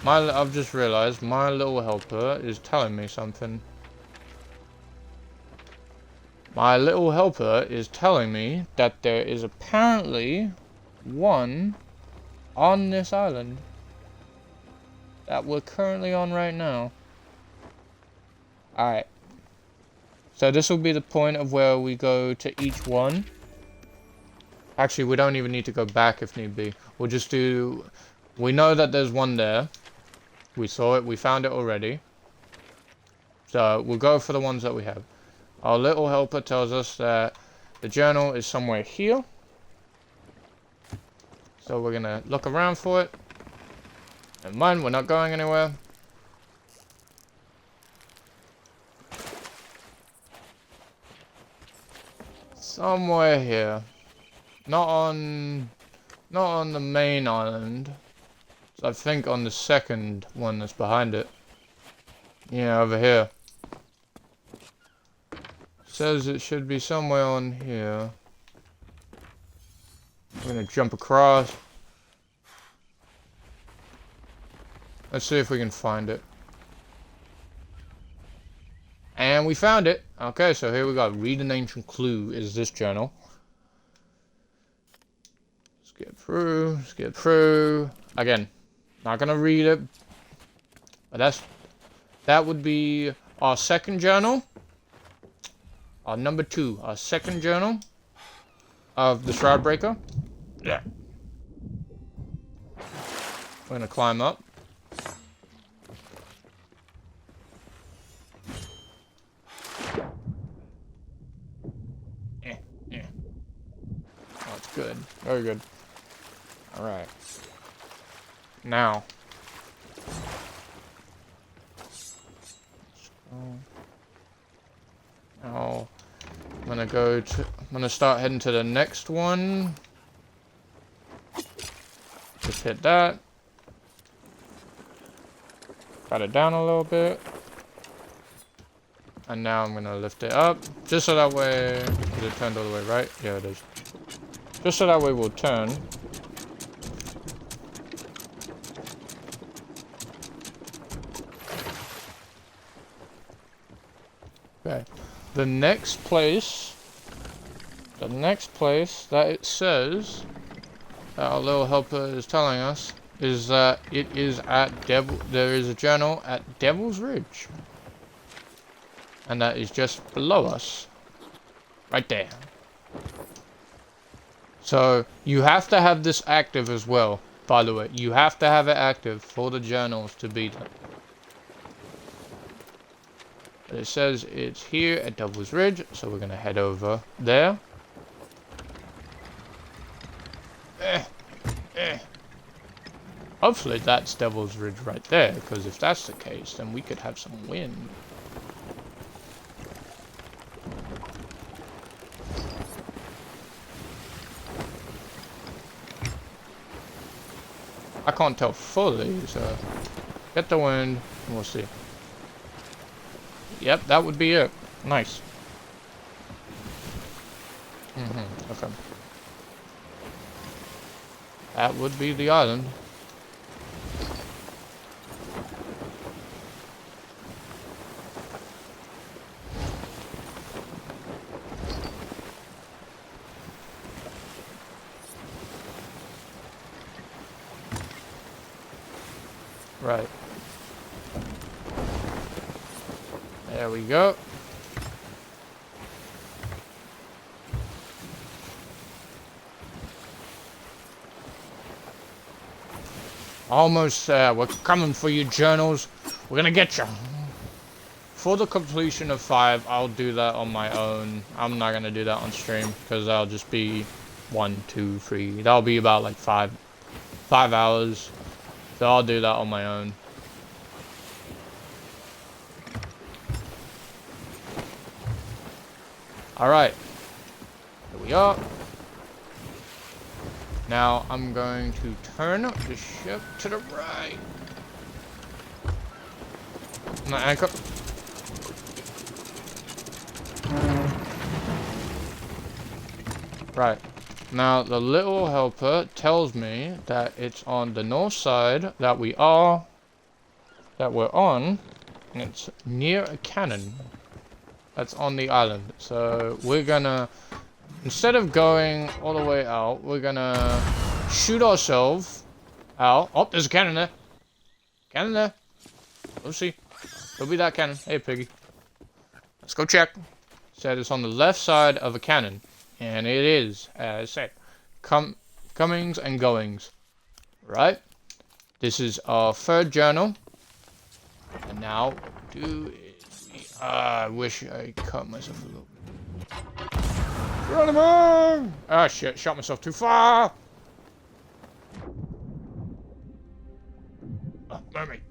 I've just realized my little helper is telling me something. My little helper is telling me that there is apparently one on this island that we're currently on right now. Alright. So this will be the point of where we go to each one. Actually, we don't even need to go back if need be. We'll just do... We know that there's one there. We saw it. We found it already. So we'll go for the ones that we have. Our little helper tells us that the journal is somewhere here. So we're going to look around for it. And mind, we're not going anywhere. Somewhere here. Not on the main island. I think on the second one that's behind it. Yeah, over here. Says it should be somewhere on here. I'm gonna jump across. Let's see if we can find it. And we found it. Okay, so here we go. Read an ancient clue is this journal. Skip through, skip through. Again, not gonna read it. But that would be our second journal. Our number 2, our second journal of the Shroud Breaker. Yeah. We're gonna climb up. Oh, it's good. Very good. Alright. Now. Now, I'm gonna start heading to the next one. Just hit that. Cut it down a little bit. And now I'm gonna lift it up. Just so that way, is it turned all the way right? Yeah, it is. Just so that way we'll turn. Okay. The next place that it says that our little helper is telling us is that it is there is a journal at Devil's Ridge. And that is just below us. Right there. So, you have to have this active as well, by the way. You have to have it active for the journals to be done. It says it's here at Devil's Ridge, so we're gonna head over there. Hopefully that's Devil's Ridge right there, because if that's the case, then we could have some wind. I can't tell fully, so get the wind, and we'll see. Yep, that would be it. Nice. Okay. That would be the island. Right. There we go. Almost there. We're coming for you, journals. We're gonna get you. For the completion of 5, I'll do that on my own. I'm not gonna do that on stream because that'll just be 1, 2, 3. That'll be about like 5 hours. So I'll do that on my own. Alright. Here we are. Now I'm going to turn the ship to the right. My anchor. Right. Now the little helper tells me that it's on the north side that we're on, and it's near a cannon that's on the island. So we're gonna, instead of going all the way out, we're gonna shoot ourselves out. Oh, there's a cannon there. Cannon there. Let's see. Could be that cannon. Hey, piggy. Let's go check. Said it's on the left side of a cannon. And it is, as I said, comings and goings. Right? This is our 3rd journal. And now, I wish I cut myself a little bit. Geronimo! Ah, shit. Shot myself too far. Oh, mermaid.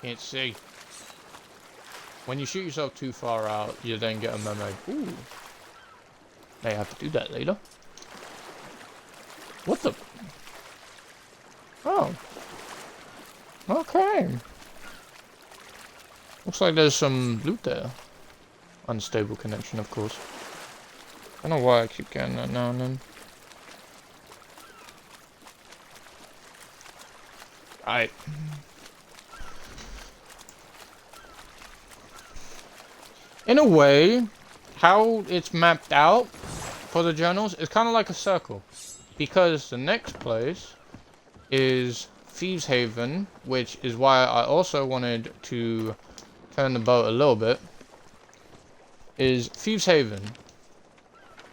Can't see. When you shoot yourself too far out, you then get a mermaid. Ooh. May have to do that later. What the? Oh. Okay. Looks like there's some loot there. Unstable connection, of course. I don't know why I keep getting that now and then. Alright. In a way, how it's mapped out for the journals is kind of like a circle. Because the next place is Thieves Haven, which is why I also wanted to turn the boat a little bit, is Thieves Haven.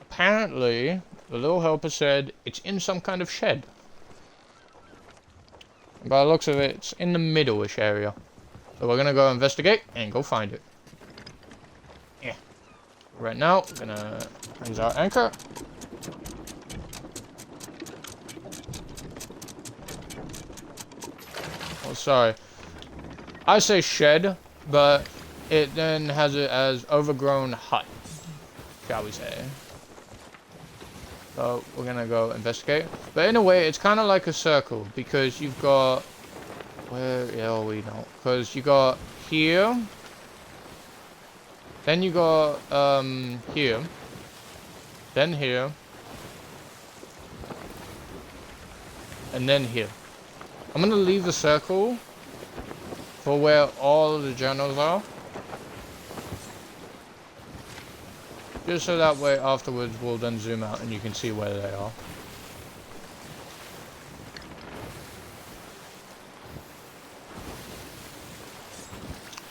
Apparently, the little helper said it's in some kind of shed. By the looks of it, it's in the middle-ish area. So we're gonna go investigate and go find it. Yeah. Right now, we're gonna raise our anchor. Oh, sorry. I say shed, but it then has it as overgrown hut, shall we say. So we're gonna go investigate. But in a way, it's kind of like a circle because you've got where? Yeah, we don't. Because you got here, then you got here, then here, and then here. I'm gonna leave the circle for where all of the journals are. Just so that way afterwards we'll then zoom out and you can see where they are.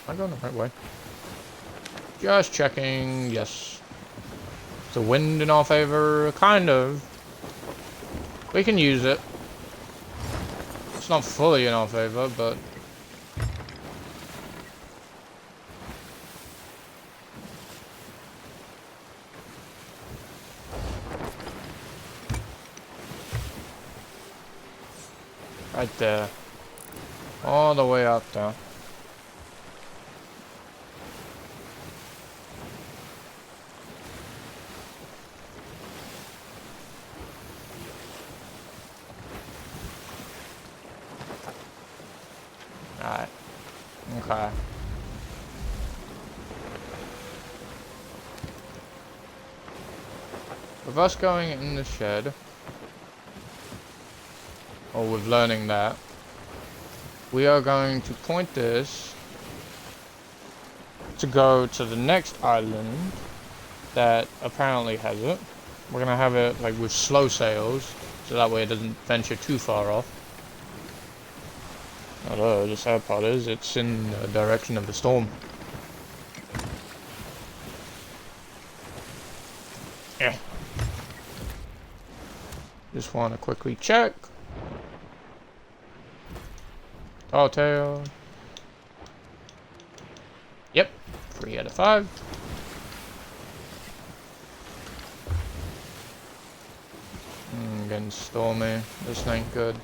Am I going the right way? Just checking, yes. Is the wind in our favor? Kind of. We can use it. It's not fully in our favor, but... right there. All the way up there. Alright. Okay. With us going in the shed, or with learning that, we are going to point this to go to the next island that apparently has it. We're gonna have it like with slow sails, so that way it doesn't venture too far off. Although the sad part is it's in the direction of the storm. Just want to quickly check. Tall tale. Yep, 3 out of 5. Getting stormy. This ain't good.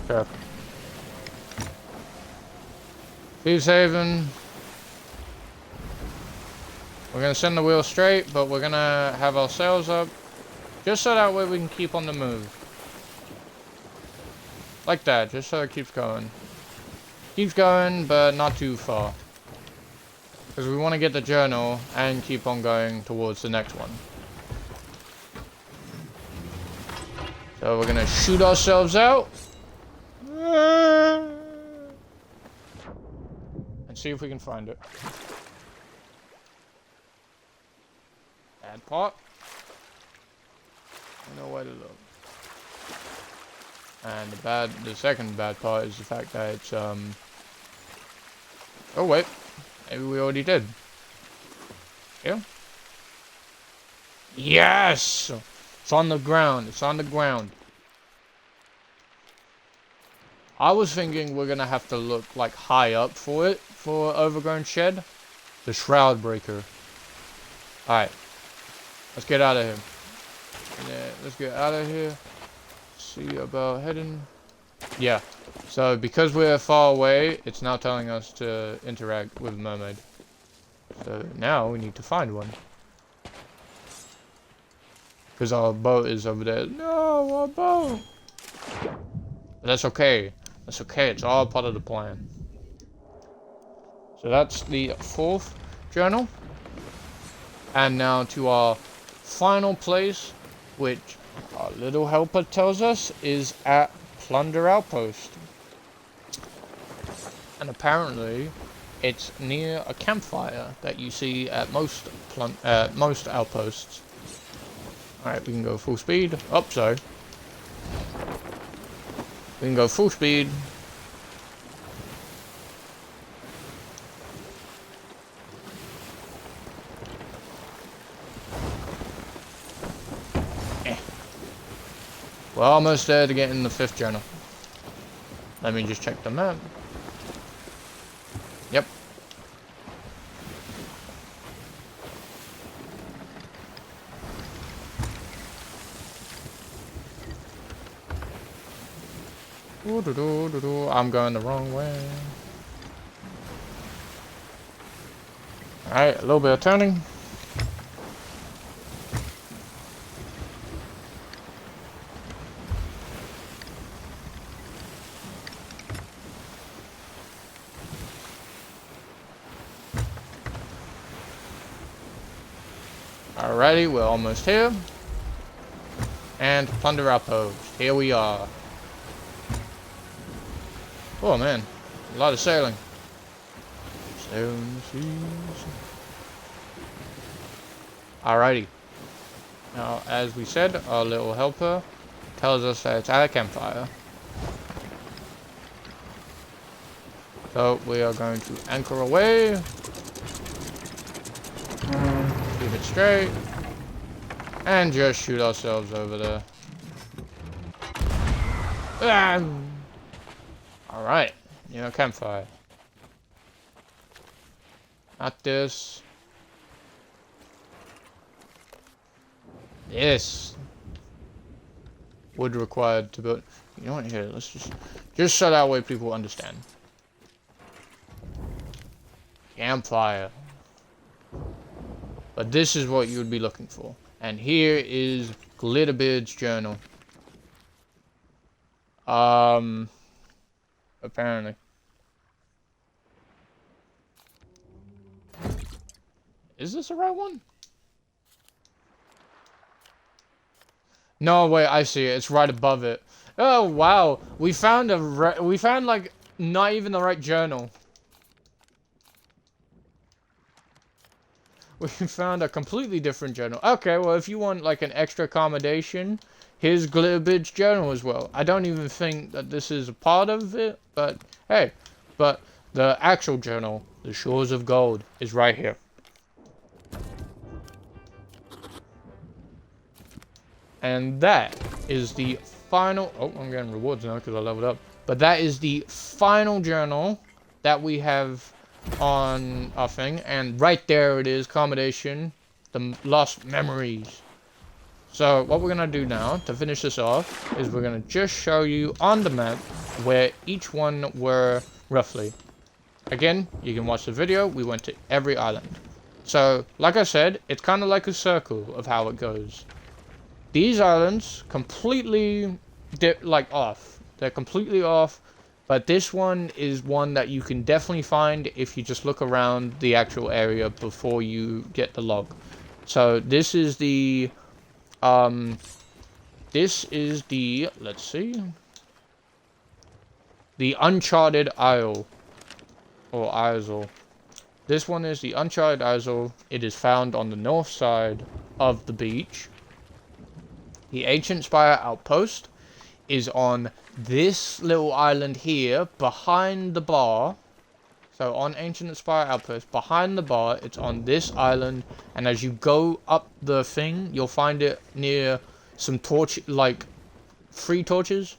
Okay. Thieves Haven. We're gonna send the wheel straight, but we're gonna have our sails up. Just so that way we can keep on the move. Like that, just so it keeps going. Keeps going, but not too far. Because we want to get the journal and keep on going towards the next one. So we're gonna shoot ourselves out. And see if we can find it. Bad part. No way to look. And the second bad part is the fact that it's oh wait, maybe we already did. Yeah. Yes, it's on the ground. It's on the ground. I was thinking we're gonna have to look like high up for it for overgrown shed. The shroud breaker. All right, let's get out of here. Yeah, let's get out of here. See about heading. Yeah. So because we're far away, it's now telling us to interact with Mermaid. So now we need to find one. Because our boat is over there. No, our boat. But that's okay. That's okay. It's all part of the plan. So that's the 4th journal. And now to our final place, which our little helper tells us is at Plunder Outpost. And apparently it's near a campfire that you see at most outposts. Alright, we can go full speed. Oh, sorry. We can go full speed. We're almost there to get in the 5th journal. Let me just check the map. Yep. I'm going the wrong way. Alright, a little bit of turning. Alrighty, we're almost here. And Plunder Outpost. Here we are. Oh man, a lot of sailing. Sailing the seas. Alrighty. Now, as we said, our little helper tells us that it's at a campfire. So we are going to anchor away. Keep it straight. And just shoot ourselves over there. Alright. Campfire. Not this. This. Wood required to build. You know what? Here, let's just so that way people understand. Campfire. But this is what you would be looking for. And here is Glitterbeard's journal. Apparently. Is this the right one? No, wait, I see it. It's right above it. Oh, wow. We found like not even the right journal. We found a completely different journal. Okay, well, if you want like an extra accommodation, here's Glitterbeard's journal as well. I don't even think that this is a part of it, but hey, but the actual journal, The Shores of Gold, is right here. And that is the final... Oh, I'm getting rewards now because I leveled up. But that is the final journal that we have on our thing. And right there it is, accommodation, the lost memories. So what we're going to do now to finish this off is we're going to just show you on the map where each one were roughly. Again, you can watch the video. We went to every island. So, like I said, it's kind of like a circle of how it goes. These islands completely off. They're completely off, but this one is one that you can definitely find if you just look around the actual area before you get the log. So this is the let's see, the Uncharted Isle or Isle. This one is the Uncharted Isle. It is found on the north side of the beach. The Ancient Spire Outpost is on this little island here, behind the bar. So on Ancient Spire Outpost, behind the bar, it's on this island. And as you go up the thing, you'll find it near some free torches.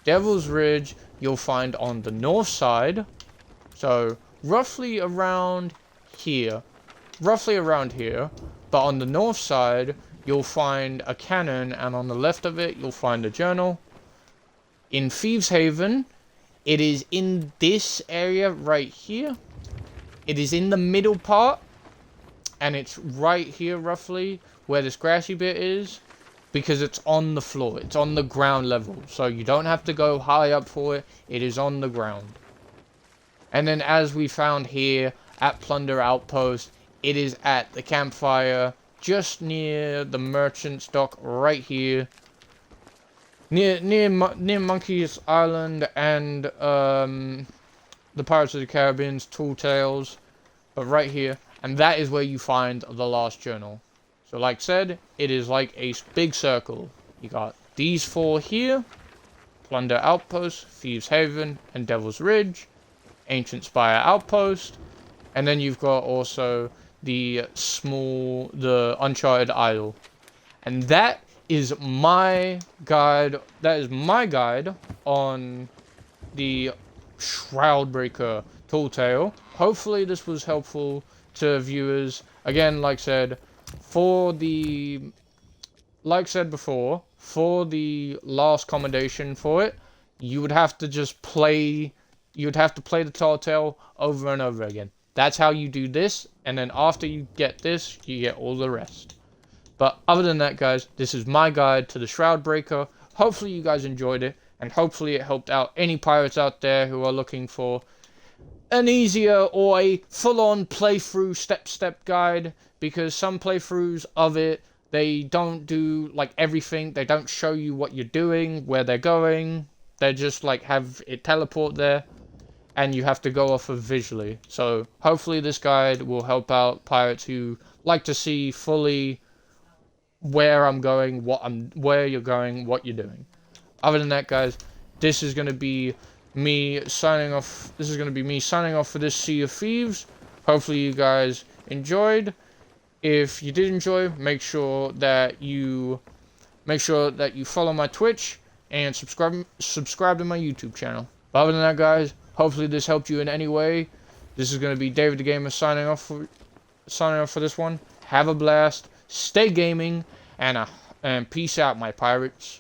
Devil's Ridge, you'll find on the north side. So roughly around here. But on the north side, you'll find a cannon, and on the left of it, you'll find a journal. In Thieves Haven, it is in this area right here. It is in the middle part, and it's right here, roughly, where this grassy bit is, because it's on the floor. It's on the ground level, so you don't have to go high up for it. It is on the ground. And then, as we found here, at Plunder Outpost, it is at the campfire, just near the merchant's dock, right here, near Monkey's Island and the Pirates of the Caribbean's Tall Tales, but right here, and that is where you find the last journal. So, like said, it is like a big circle. You got these four here: Plunder Outpost, Thieves Haven, and Devil's Ridge, Ancient Spire Outpost, and then you've got also the Uncharted Isle. And that is my guide. That is my guide on the Shroud Breaker Tall Tale. Hopefully this was helpful to viewers. Again, like said before, for the last commendation for it, you would have to just play. You would have to play the Tall Tale over and over again. That's how you do this, and then after you get this, you get all the rest. But other than that, guys, this is my guide to the Shroud Breaker. Hopefully you guys enjoyed it, and hopefully it helped out any pirates out there who are looking for an easier or a full-on playthrough step-step guide, because some playthroughs of it, they don't do like everything. They don't show you what you're doing, where they're going. They just like have it teleport there, and you have to go off of visually. So hopefully this guide will help out pirates who like to see fully where I'm going, where you're going, what you're doing. Other than that, guys, this is going to be me signing off. This is going to be me signing off for this Sea of Thieves. Hopefully you guys enjoyed. If you did enjoy, make sure that you follow my Twitch and subscribe to my YouTube channel. But other than that, guys, hopefully this helped you in any way. This is going to be David the Gamer signing off for this one. Have a blast, stay gaming, and peace out, my pirates.